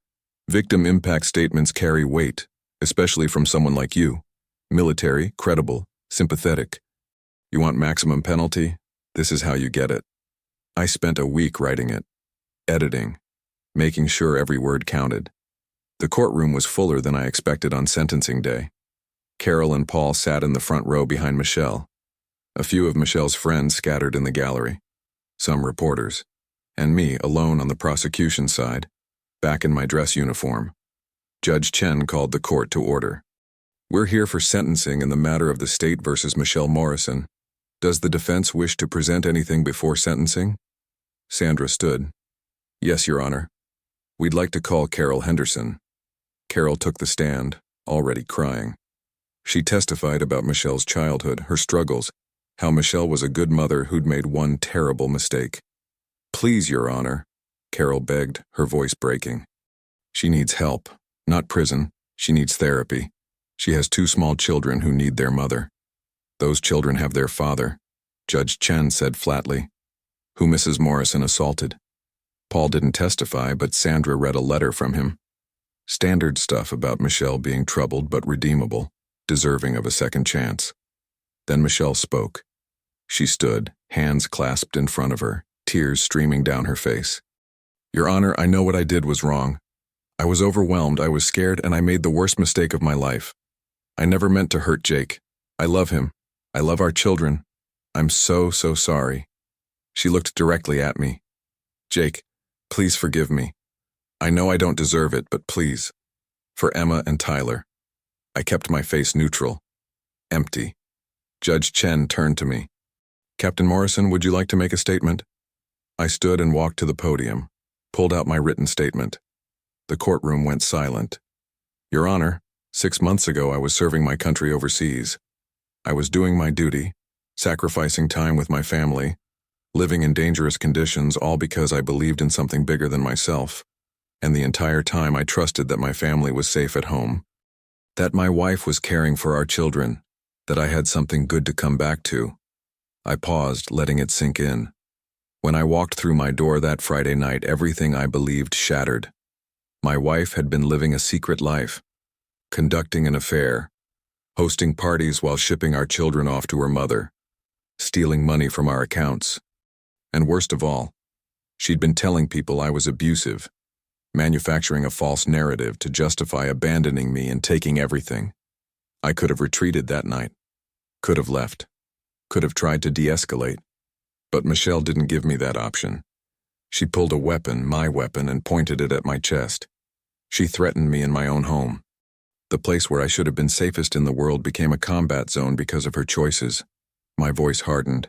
Victim impact statements carry weight, especially from someone like you. Military, credible, sympathetic. You want maximum penalty? This is how you get it. I spent a week writing it, editing, making sure every word counted. The courtroom was fuller than I expected on sentencing day. Carol and Paul sat in the front row behind Michelle. A few of Michelle's friends scattered in the gallery, some reporters, and me alone on the prosecution side, back in my dress uniform. Judge Chen called the court to order. We're here for sentencing in the matter of the state versus Michelle Morrison. Does the defense wish to present anything before sentencing? Sandra stood. Yes, Your Honor. We'd like to call Carol Henderson. Carol took the stand, already crying. She testified about Michelle's childhood, her struggles, how Michelle was a good mother who'd made one terrible mistake. Please, Your Honor, Carol begged, her voice breaking. She needs help, not prison. She needs therapy. She has 2 small children who need their mother. Those children have their father, Judge Chen said flatly, who Mrs. Morrison assaulted. Paul didn't testify, but Sandra read a letter from him. Standard stuff about Michelle being troubled but redeemable, deserving of a second chance. Then Michelle spoke. She stood, hands clasped in front of her, tears streaming down her face. Your Honor, I know what I did was wrong. I was overwhelmed, I was scared, and I made the worst mistake of my life. I never meant to hurt Jake. I love him. I love our children. I'm so sorry. She looked directly at me. Jake, please forgive me. I know I don't deserve it, but please. For Emma and Tyler. I kept my face neutral. Empty. Judge Chen turned to me. Captain Morrison, would you like to make a statement? I stood and walked to the podium, pulled out my written statement. The courtroom went silent. Your Honor, 6 months ago I was serving my country overseas. I was doing my duty, sacrificing time with my family, living in dangerous conditions, all because I believed in something bigger than myself. And the entire time I trusted that my family was safe at home, that my wife was caring for our children, that I had something good to come back to. I paused, letting it sink in. When I walked through my door that Friday night, everything I believed shattered. My wife had been living a secret life, conducting an affair, hosting parties while shipping our children off to her mother, stealing money from our accounts. And worst of all, she'd been telling people I was abusive, manufacturing a false narrative to justify abandoning me and taking everything. I could have retreated that night, could have left, could have tried to de-escalate, but Michelle didn't give me that option. She pulled a weapon, my weapon, and pointed it at my chest. She threatened me in my own home. The place where I should have been safest in the world became a combat zone because of her choices. My voice hardened.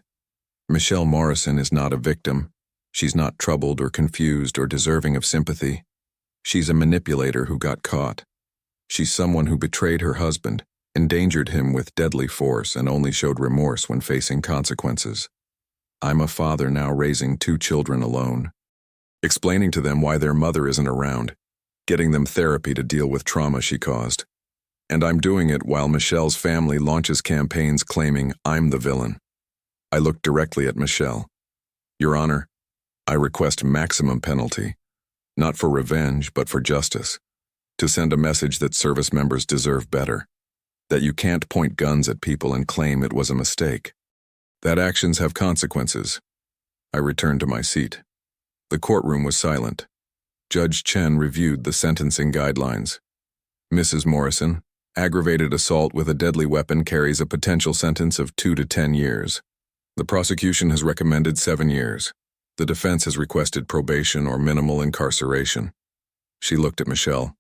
Michelle Morrison is not a victim. She's not troubled or confused or deserving of sympathy. She's a manipulator who got caught. She's someone who betrayed her husband, endangered him with deadly force, and only showed remorse when facing consequences. I'm a father now raising 2 children alone, explaining to them why their mother isn't around, getting them therapy to deal with trauma she caused. And I'm doing it while Michelle's family launches campaigns claiming I'm the villain. I looked directly at Michelle. Your Honor, I request maximum penalty, not for revenge, but for justice, to send a message that service members deserve better, that you can't point guns at people and claim it was a mistake, that actions have consequences. I returned to my seat. The courtroom was silent. Judge Chen reviewed the sentencing guidelines. Mrs. Morrison, aggravated assault with a deadly weapon carries a potential sentence of 2 to 10 years. The prosecution has recommended 7 years. The defense has requested probation or minimal incarceration. She looked at Michelle.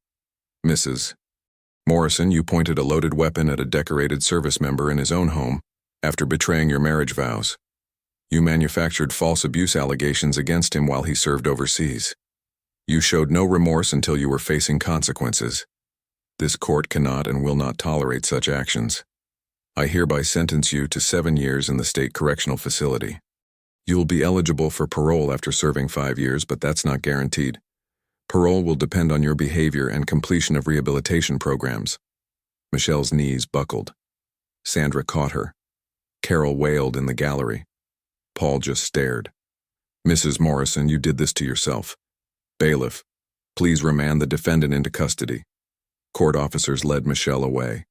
Mrs. Morrison, you pointed a loaded weapon at a decorated service member in his own home after betraying your marriage vows. You manufactured false abuse allegations against him while he served overseas. You showed no remorse until you were facing consequences. This court cannot and will not tolerate such actions. I hereby sentence you to 7 years in the state correctional facility. You will be eligible for parole after serving 5 years, but that's not guaranteed. Parole will depend on your behavior and completion of rehabilitation programs. Michelle's knees buckled. Sandra caught her. Carol wailed in the gallery. Paul just stared. Mrs. Morrison, you did this to yourself. Bailiff, please remand the defendant into custody. Court officers led Michelle away.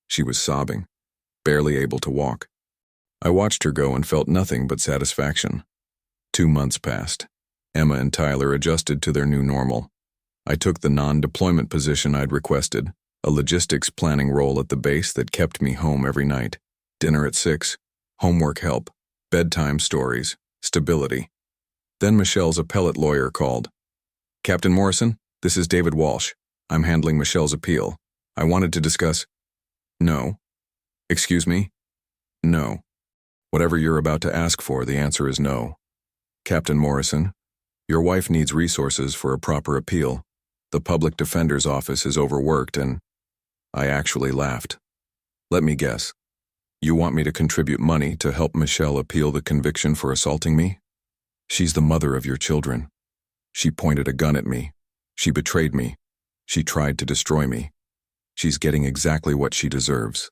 She was sobbing, barely able to walk. I watched her go and felt nothing but satisfaction. 2 months passed. Emma and Tyler adjusted to their new normal. I took the non-deployment position I'd requested, a logistics planning role at the base that kept me home every night. Dinner at 6, homework help, bedtime stories, stability. Then Michelle's appellate lawyer called. Captain Morrison, this is David Walsh. I'm handling Michelle's appeal. I wanted to discuss... No. Excuse me? No. Whatever you're about to ask for, the answer is no. Captain Morrison, your wife needs resources for a proper appeal. The public defender's office is overworked and... I actually laughed. Let me guess. You want me to contribute money to help Michelle appeal the conviction for assaulting me? She's the mother of your children. She pointed a gun at me. She betrayed me. She tried to destroy me. She's getting exactly what she deserves.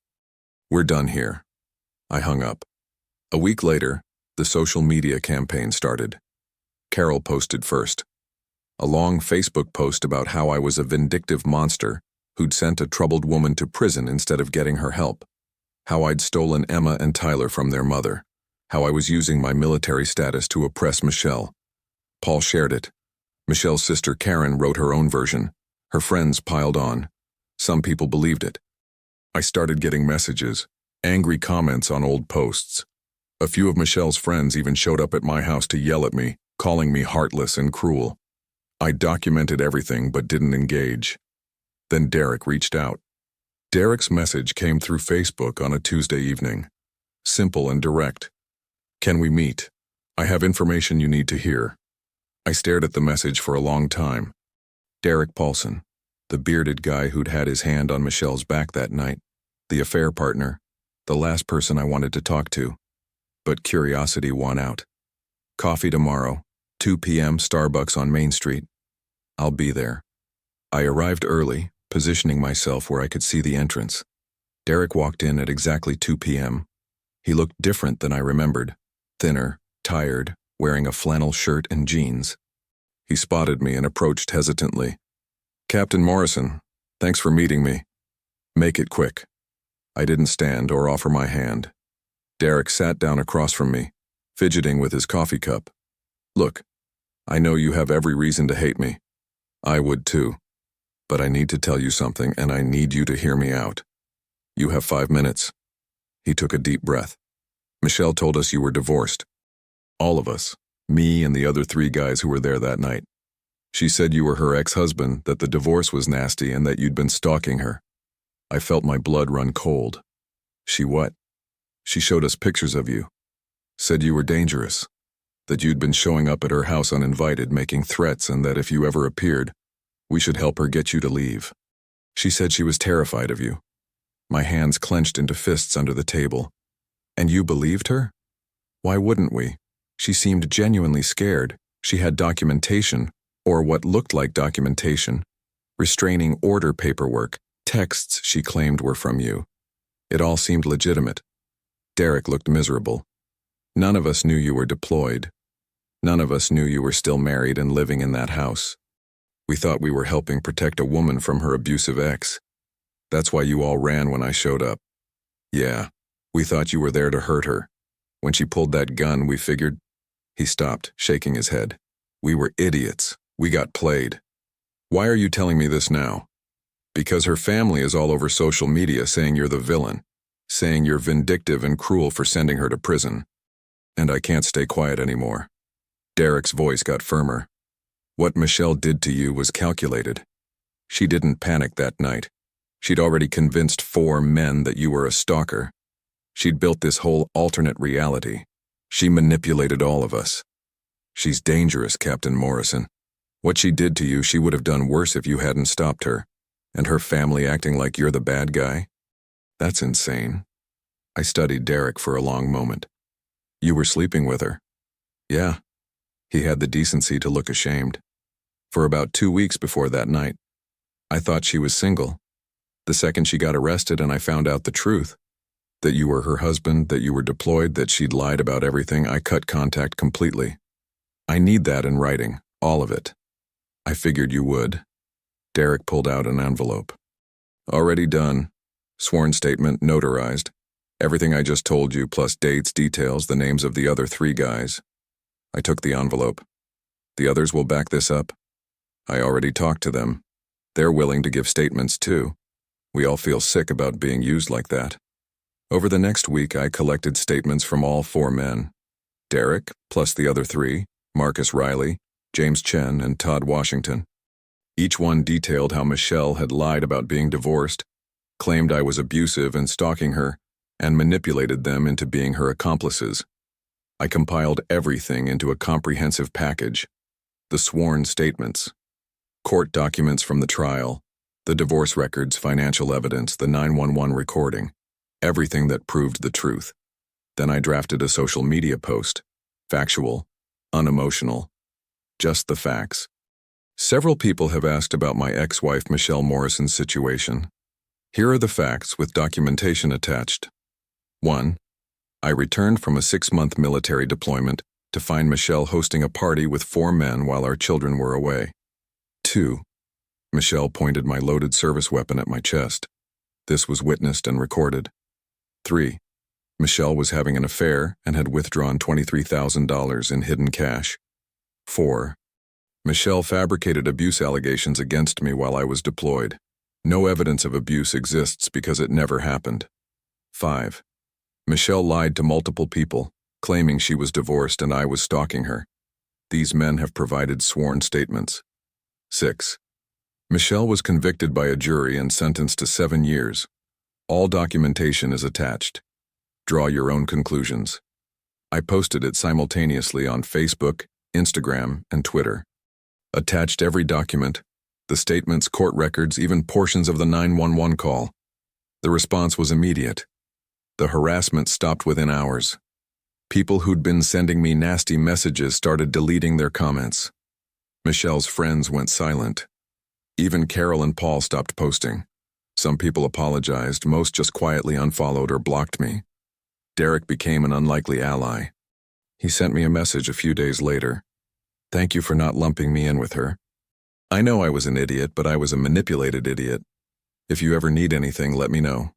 We're done here. I hung up. A week later, the social media campaign started. Carol posted first. A long Facebook post about how I was a vindictive monster who'd sent a troubled woman to prison instead of getting her help. How I'd stolen Emma and Tyler from their mother. How I was using my military status to oppress Michelle. Paul shared it. Michelle's sister Karen wrote her own version. Her friends piled on. Some people believed it. I started getting messages, angry comments on old posts. A few of Michelle's friends even showed up at my house to yell at me, calling me heartless and cruel. I documented everything but didn't engage. Then Derek reached out. Derek's message came through Facebook on a Tuesday evening. Simple and direct. Can we meet? I have information you need to hear. I stared at the message for a long time. Derek Paulson, the bearded guy who'd had his hand on Michelle's back that night, the affair partner, the last person I wanted to talk to. But curiosity won out. Coffee tomorrow, 2 p.m. Starbucks on Main Street. I'll be there. I arrived early, positioning myself where I could see the entrance. Derek walked in at exactly 2 p.m. He looked different than I remembered. Thinner, tired, wearing a flannel shirt and jeans. He spotted me and approached hesitantly. Captain Morrison, thanks for meeting me. Make it quick. I didn't stand or offer my hand. Derek sat down across from me, fidgeting with his coffee cup. Look, I know you have every reason to hate me. I would too. But I need to tell you something, and I need you to hear me out. You have 5 minutes. He took a deep breath. Michelle told us you were divorced. All of us, me and the other 3 guys who were there that night. She said you were her ex-husband, that the divorce was nasty, and that you'd been stalking her. I felt my blood run cold. She what? She showed us pictures of you. Said you were dangerous. That you'd been showing up at her house uninvited, making threats, and that if you ever appeared, we should help her get you to leave. She said she was terrified of you. My hands clenched into fists under the table. And you believed her? Why wouldn't we? She seemed genuinely scared. She had documentation, or what looked like documentation, restraining order paperwork, texts she claimed were from you. It all seemed legitimate. Derek looked miserable. None of us knew you were deployed. None of us knew you were still married and living in that house. We thought we were helping protect a woman from her abusive ex. That's why you all ran when I showed up. Yeah, we thought you were there to hurt her. When she pulled that gun, we figured... He stopped, shaking his head. We were idiots. We got played. Why are you telling me this now? Because her family is all over social media saying you're the villain, saying you're vindictive and cruel for sending her to prison. And I can't stay quiet anymore. Derek's voice got firmer. What Michelle did to you was calculated. She didn't panic that night. She'd already convinced 4 men that you were a stalker. She'd built this whole alternate reality. She manipulated all of us. She's dangerous, Captain Morrison. What she did to you, she would have done worse if you hadn't stopped her. And her family acting like you're the bad guy? That's insane. I studied Derek for a long moment. You were sleeping with her. Yeah. He had the decency to look ashamed. For about 2 weeks before that night. I thought she was single. The second she got arrested and I found out the truth, That you were her husband, that you were deployed, that she'd lied about everything. I cut contact completely. I need that in writing, all of it. I figured you would. Derek pulled out an envelope. Already done. Sworn statement, notarized. Everything I just told you, plus dates, details, the names of the other 3 guys. I took the envelope. The others will back this up. I already talked to them. They're willing to give statements too. We all feel sick about being used like that. Over the next week, I collected statements from all 4 men. Derek, plus the other 3, Marcus Riley, James Chen, and Todd Washington. Each one detailed how Michelle had lied about being divorced, claimed I was abusive and stalking her, and manipulated them into being her accomplices. I compiled everything into a comprehensive package. The sworn statements, court documents from the trial, the divorce records, financial evidence, the 911 recording, everything that proved the truth. Then I drafted a social media post, factual, unemotional, just the facts. Several people have asked about my ex-wife Michelle Morrison's situation. Here are the facts with documentation attached. 1. I returned from a 6-month military deployment to find Michelle hosting a party with 4 men while our children were away. 2. Michelle pointed my loaded service weapon at my chest. This was witnessed and recorded. 3. Michelle was having an affair and had withdrawn $23,000 in hidden cash. 4. Michelle fabricated abuse allegations against me while I was deployed. No evidence of abuse exists because it never happened. 5. Michelle lied to multiple people, claiming she was divorced and I was stalking her. These men have provided sworn statements. 6. Michelle was convicted by a jury and sentenced to 7 years. All documentation is attached. Draw your own conclusions. I posted it simultaneously on Facebook, Instagram, and Twitter. Attached every document, the statements, court records, even portions of the 911 call. The response was immediate. The harassment stopped within hours. People who'd been sending me nasty messages started deleting their comments. Michelle's friends went silent. Even Carol and Paul stopped posting. Some people apologized, most just quietly unfollowed or blocked me. Derek became an unlikely ally. He sent me a message a few days later. Thank you for not lumping me in with her. I know I was an idiot, but I was a manipulated idiot. If you ever need anything, let me know.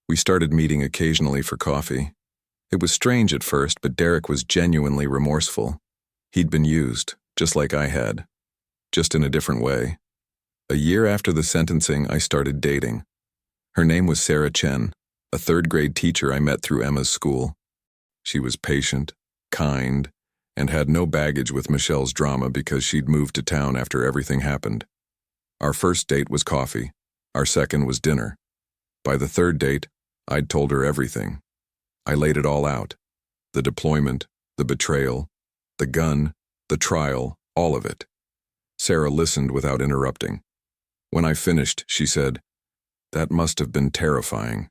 We started meeting occasionally for coffee. It was strange at first, but Derek was genuinely remorseful. He'd been used, just like I had, just in a different way. A year after the sentencing, I started dating. Her name was Sarah Chen, a 3rd-grade teacher I met through Emma's school. She was patient, kind, and had no baggage with Michelle's drama because she'd moved to town after everything happened. Our first date was coffee. Our second was dinner. By the 3rd date, I'd told her everything. I laid it all out. The deployment, the betrayal, the gun, the trial, all of it. Sarah listened without interrupting. When I finished, she said, "That must have been terrifying."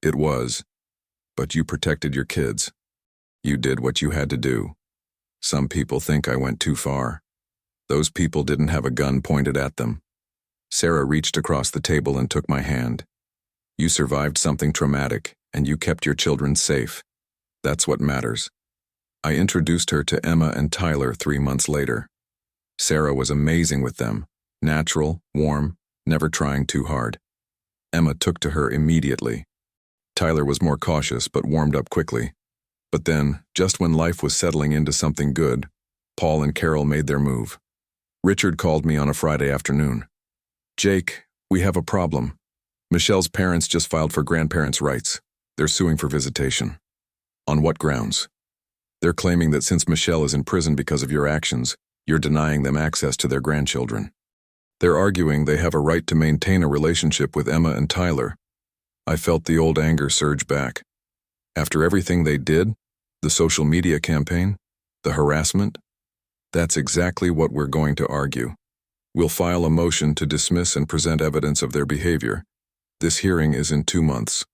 It was, but you protected your kids. You did what you had to do. Some people think I went too far. Those people didn't have a gun pointed at them. Sarah reached across the table and took my hand. You survived something traumatic, and you kept your children safe. That's what matters. I introduced her to Emma and Tyler 3 months later. Sarah was amazing with them, natural, warm, never trying too hard. Emma took to her immediately. Tyler was more cautious but warmed up quickly. But then, just when life was settling into something good, Paul and Carol made their move. Richard called me on a Friday afternoon. "Jake, we have a problem. Michelle's parents just filed for grandparents' rights. They're suing for visitation." "On what grounds?" "They're claiming that since Michelle is in prison because of your actions, you're denying them access to their grandchildren. They're arguing they have a right to maintain a relationship with Emma and Tyler." I felt the old anger surge back. After everything they did, the social media campaign, the harassment, that's exactly what we're going to argue. We'll file a motion to dismiss and present evidence of their behavior. This hearing is in 2 months.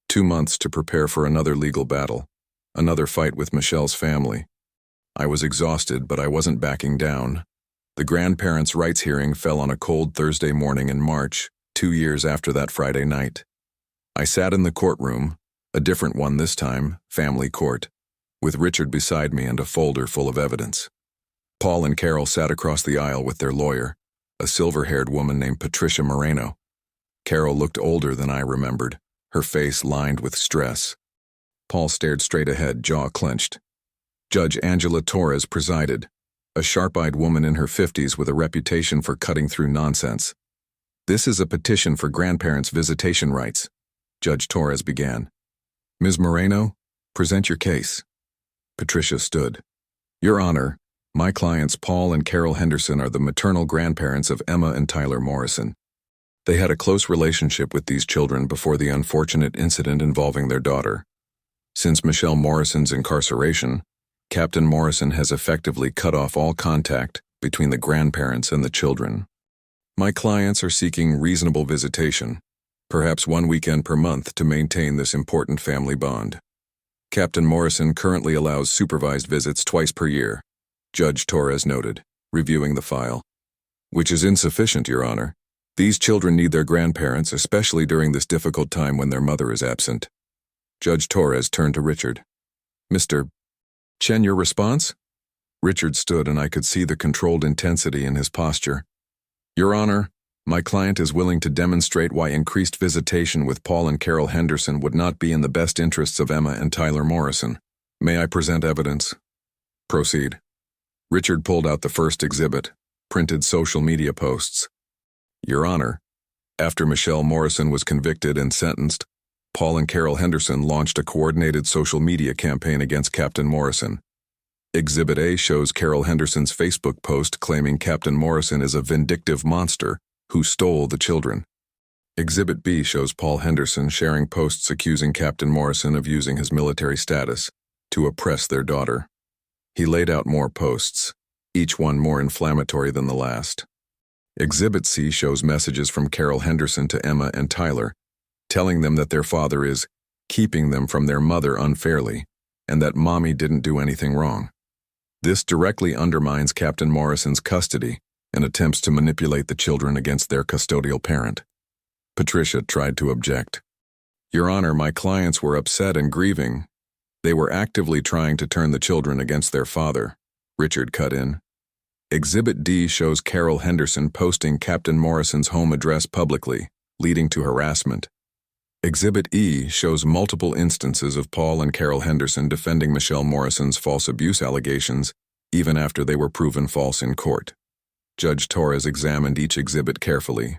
2 months to prepare for another legal battle, another fight with Michelle's family. I was exhausted, but I wasn't backing down. The grandparents' rights hearing fell on a cold Thursday morning in March, 2 years after that Friday night. I sat in the courtroom, A different one this time, family court, with Richard beside me and a folder full of evidence. Paul and Carol sat across the aisle with their lawyer, a silver-haired woman named Patricia Moreno. Carol looked older than I remembered, her face lined with stress. Paul stared straight ahead, jaw clenched. Judge Angela Torres presided, a sharp-eyed woman in her 50s with a reputation for cutting through nonsense. "This is a petition for grandparents' visitation rights," Judge Torres began. "Ms. Moreno, present your case." Patricia stood. "Your Honor, my clients Paul and Carol Henderson are the maternal grandparents of Emma and Tyler Morrison. They had a close relationship with these children before the unfortunate incident involving their daughter. Since Michelle Morrison's incarceration, Captain Morrison has effectively cut off all contact between the grandparents and the children. My clients are seeking reasonable visitation, perhaps one weekend per month, to maintain this important family bond. Captain Morrison currently allows supervised visits twice per year," Judge Torres noted, reviewing the file. "Which is insufficient, Your Honor. These children need their grandparents, especially during this difficult time when their mother is absent." Judge Torres turned to Richard. "Mr. Chen, your response?" Richard stood, and I could see the controlled intensity in his posture. "Your Honor, my client is willing to demonstrate why increased visitation with Paul and Carol Henderson would not be in the best interests of Emma and Tyler Morrison. May I present evidence?" "Proceed." Richard pulled out the first exhibit, printed social media posts. "Your Honor, after Michelle Morrison was convicted and sentenced, Paul and Carol Henderson launched a coordinated social media campaign against Captain Morrison. Exhibit A shows Carol Henderson's Facebook post claiming Captain Morrison is a vindictive monster who stole the children. Exhibit B shows Paul Henderson sharing posts accusing Captain Morrison of using his military status to oppress their daughter. He laid out more posts, each one more inflammatory than the last. Exhibit C shows messages from Carol Henderson to Emma and Tyler, telling them that their father is keeping them from their mother unfairly, and that Mommy didn't do anything wrong. This directly undermines Captain Morrison's custody and attempts to manipulate the children against their custodial parent." Patricia tried to object. "Your Honor, my clients were upset and grieving. They were actively trying to turn the children against their father," Richard cut in. Exhibit D shows Carol Henderson posting Captain Morrison's home address publicly, leading to harassment. Exhibit E shows multiple instances of Paul and Carol Henderson defending Michelle Morrison's false abuse allegations, even after they were proven false in court. Judge Torres examined each exhibit carefully.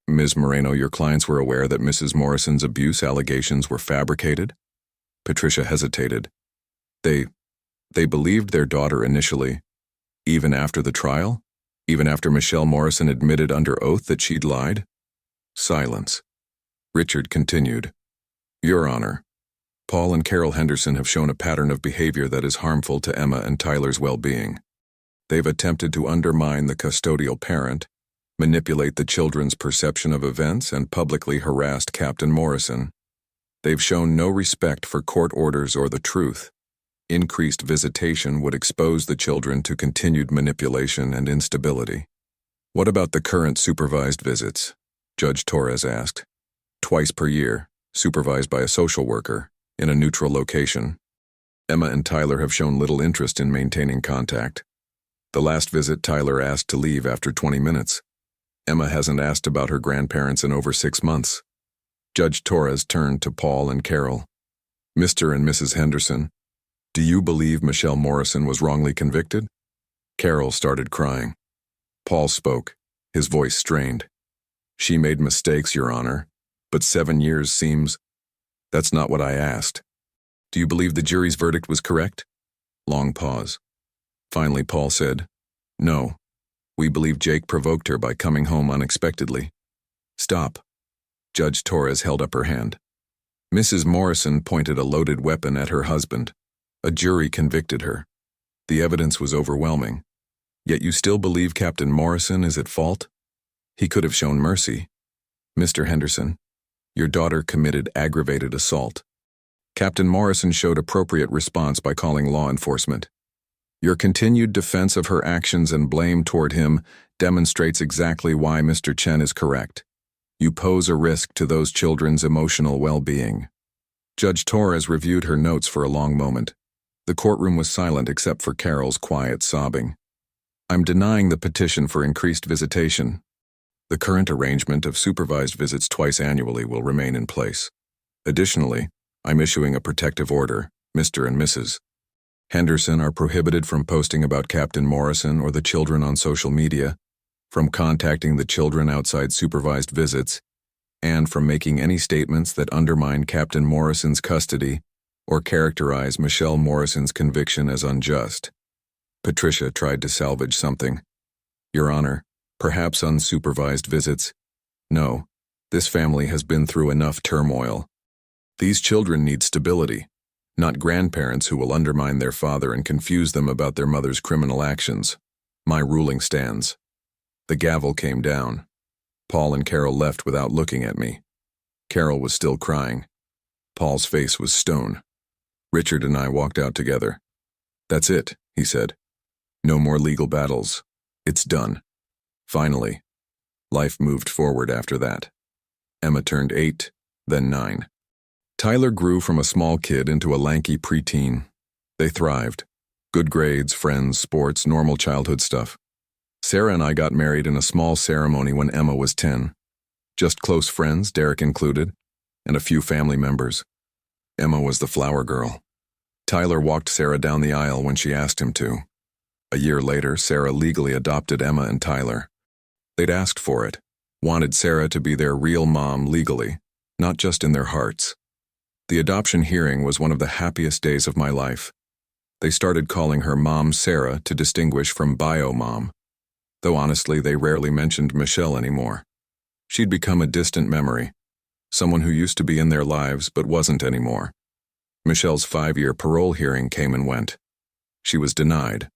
"Ms. Moreno, your clients were aware that Mrs. Morrison's abuse allegations were fabricated?" Patricia hesitated. They believed their daughter initially, even after the trial? Even after Michelle Morrison admitted under oath that she'd lied?" Silence. Richard continued. "Your Honor, Paul and Carol Henderson have shown a pattern of behavior that is harmful to Emma and Tyler's well-being. They've attempted to undermine the custodial parent, manipulate the children's perception of events, and publicly harassed Captain Morrison. They've shown no respect for court orders or the truth. Increased visitation would expose the children to continued manipulation and instability." "What about the current supervised visits?" Judge Torres asked. "Twice per year, supervised by a social worker, in a neutral location. Emma and Tyler have shown little interest in maintaining contact. The last visit, Tyler asked to leave after 20 minutes. Emma hasn't asked about her grandparents in over 6 months." Judge Torres turned to Paul and Carol. "Mr. and Mrs. Henderson, do you believe Michelle Morrison was wrongly convicted?" Carol started crying. Paul spoke, his voice strained. "She made mistakes, Your Honor, but 7 years seems—" "That's not what I asked. Do you believe the jury's verdict was correct?" Long pause. Finally, Paul said, "No. We believe Jake provoked her by coming home unexpectedly." "Stop." Judge Torres held up her hand. "Mrs. Morrison pointed a loaded weapon at her husband. A jury convicted her. The evidence was overwhelming. Yet you still believe Captain Morrison is at fault? He could have shown mercy. Mr. Henderson, your daughter committed aggravated assault. Captain Morrison showed appropriate response by calling law enforcement. Your continued defense of her actions and blame toward him demonstrates exactly why Mr. Chen is correct. You pose a risk to those children's emotional well-being." Judge Torres reviewed her notes for a long moment. The courtroom was silent except for Carol's quiet sobbing. I'm denying the petition for increased visitation. The current arrangement of supervised visits twice annually will remain in place. Additionally, I'm issuing a protective order. Mr. and Mrs. Henderson are prohibited from posting about Captain Morrison or the children on social media, from contacting the children outside supervised visits, and from making any statements that undermine Captain Morrison's custody or characterize Michelle Morrison's conviction as unjust. Patricia tried to salvage something. Your Honor, perhaps unsupervised visits. No, this family has been through enough turmoil. These children need stability, not grandparents who will undermine their father and confuse them about their mother's criminal actions. My ruling stands. The gavel came down. Paul and Carol left without looking at me. Carol was still crying. Paul's face was stone. Richard and I walked out together. That's it, he said. No more legal battles. It's done. Finally, life moved forward after that. Emma turned 8, then 9. Tyler grew from a small kid into a lanky preteen. They thrived. Good grades, friends, sports, normal childhood stuff. Sarah and I got married in a small ceremony when Emma was 10. Just close friends, Derek included, and a few family members. Emma was the flower girl. Tyler walked Sarah down the aisle when she asked him to. A year later, Sarah legally adopted Emma and Tyler. They'd asked for it, wanted Sarah to be their real mom legally, not just in their hearts. The adoption hearing was one of the happiest days of my life. They started calling her Mom Sarah to distinguish from Bio Mom, though honestly they rarely mentioned Michelle anymore. She'd become a distant memory, someone who used to be in their lives but wasn't anymore. Michelle's 5-year parole hearing came and went. She was denied.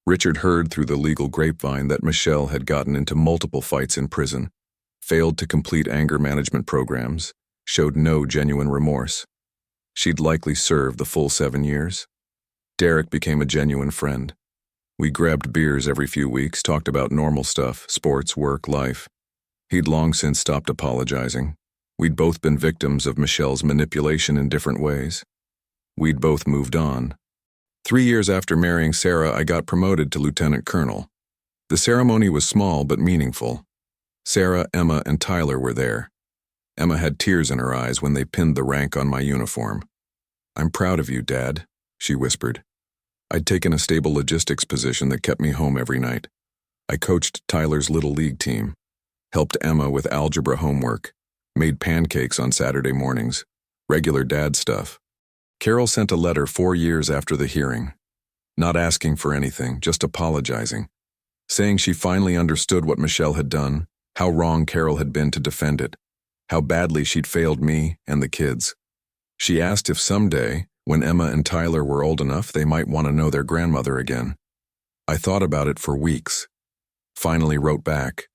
Richard heard through the legal grapevine that Michelle had gotten into multiple fights in prison, failed to complete anger management programs, showed no genuine remorse. She'd likely serve the full 7 years. Derek became a genuine friend. We grabbed beers every few weeks, talked about normal stuff, sports, work, life. He'd long since stopped apologizing. We'd both been victims of Michelle's manipulation in different ways. We'd both moved on. 3 years after marrying Sarah, I got promoted to lieutenant colonel. The ceremony was small but meaningful. Sarah, Emma, and Tyler were there. Emma had tears in her eyes when they pinned the rank on my uniform. I'm proud of you, Dad, she whispered. I'd taken a stable logistics position that kept me home every night. I coached Tyler's little league team, helped Emma with algebra homework, made pancakes on Saturday mornings, regular dad stuff. Carol sent a letter 4 years after the hearing, not asking for anything, just apologizing, saying she finally understood what Michelle had done, how wrong Carol had been to defend it, how badly she'd failed me and the kids. She asked if someday, when Emma and Tyler were old enough, they might want to know their grandmother again. I thought about it for weeks. Finally wrote back,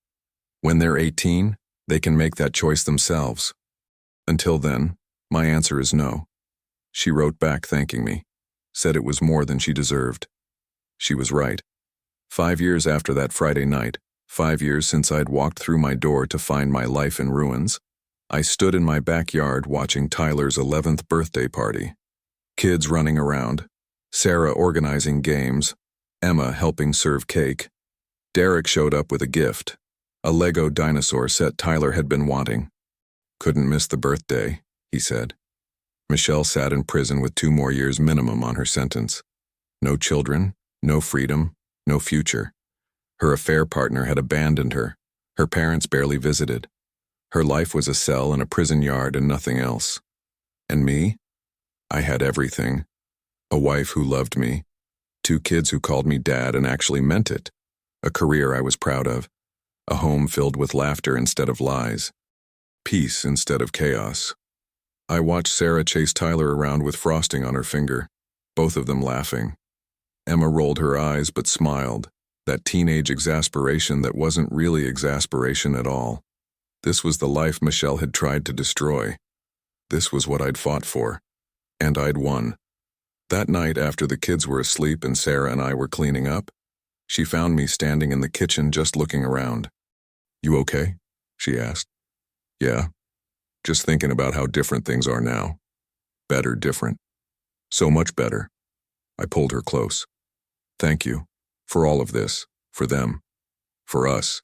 when they're 18, they can make that choice themselves. Until then, my answer is no. She wrote back thanking me, said it was more than she deserved. She was right. 5 years after that Friday night, 5 years since I'd walked through my door to find my life in ruins, I stood in my backyard watching Tyler's 11th birthday party. Kids running around, Sarah organizing games, Emma helping serve cake. Derek showed up with a gift, a Lego dinosaur set Tyler had been wanting. Couldn't miss the birthday, he said. Michelle sat in prison with 2 more years minimum on her sentence. No children, no freedom, no future. Her affair partner had abandoned her. Her parents barely visited. Her life was a cell in a prison yard and nothing else. And me? I had everything. A wife who loved me, 2 kids who called me dad and actually meant it, a career I was proud of, a home filled with laughter instead of lies, peace instead of chaos. I watched Sarah chase Tyler around with frosting on her finger, both of them laughing. Emma rolled her eyes but smiled, that teenage exasperation that wasn't really exasperation at all. This was the life Michelle had tried to destroy. This was what I'd fought for. And I'd won. That night, after the kids were asleep and Sarah and I were cleaning up, she found me standing in the kitchen just looking around. You okay? She asked. Yeah. Just thinking about how different things are now. Better, different. So much better. I pulled her close. Thank you. For all of this. For them. For us.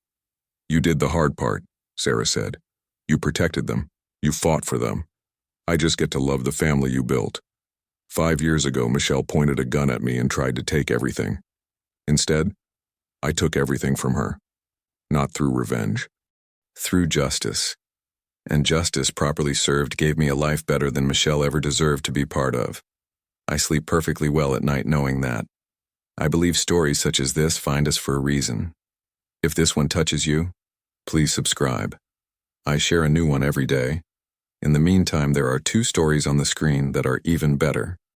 You did the hard part, Sarah said. You protected them. You fought for them. I just get to love the family you built. 5 years ago, Michelle pointed a gun at me and tried to take everything. Instead, I took everything from her. Not through revenge. Through justice. And justice properly served gave me a life better than Michelle ever deserved to be part of. I sleep perfectly well at night knowing that. I believe stories such as this find us for a reason. If this one touches you, please subscribe. I share a new one every day. In the meantime, there are 2 stories on the screen that are even better.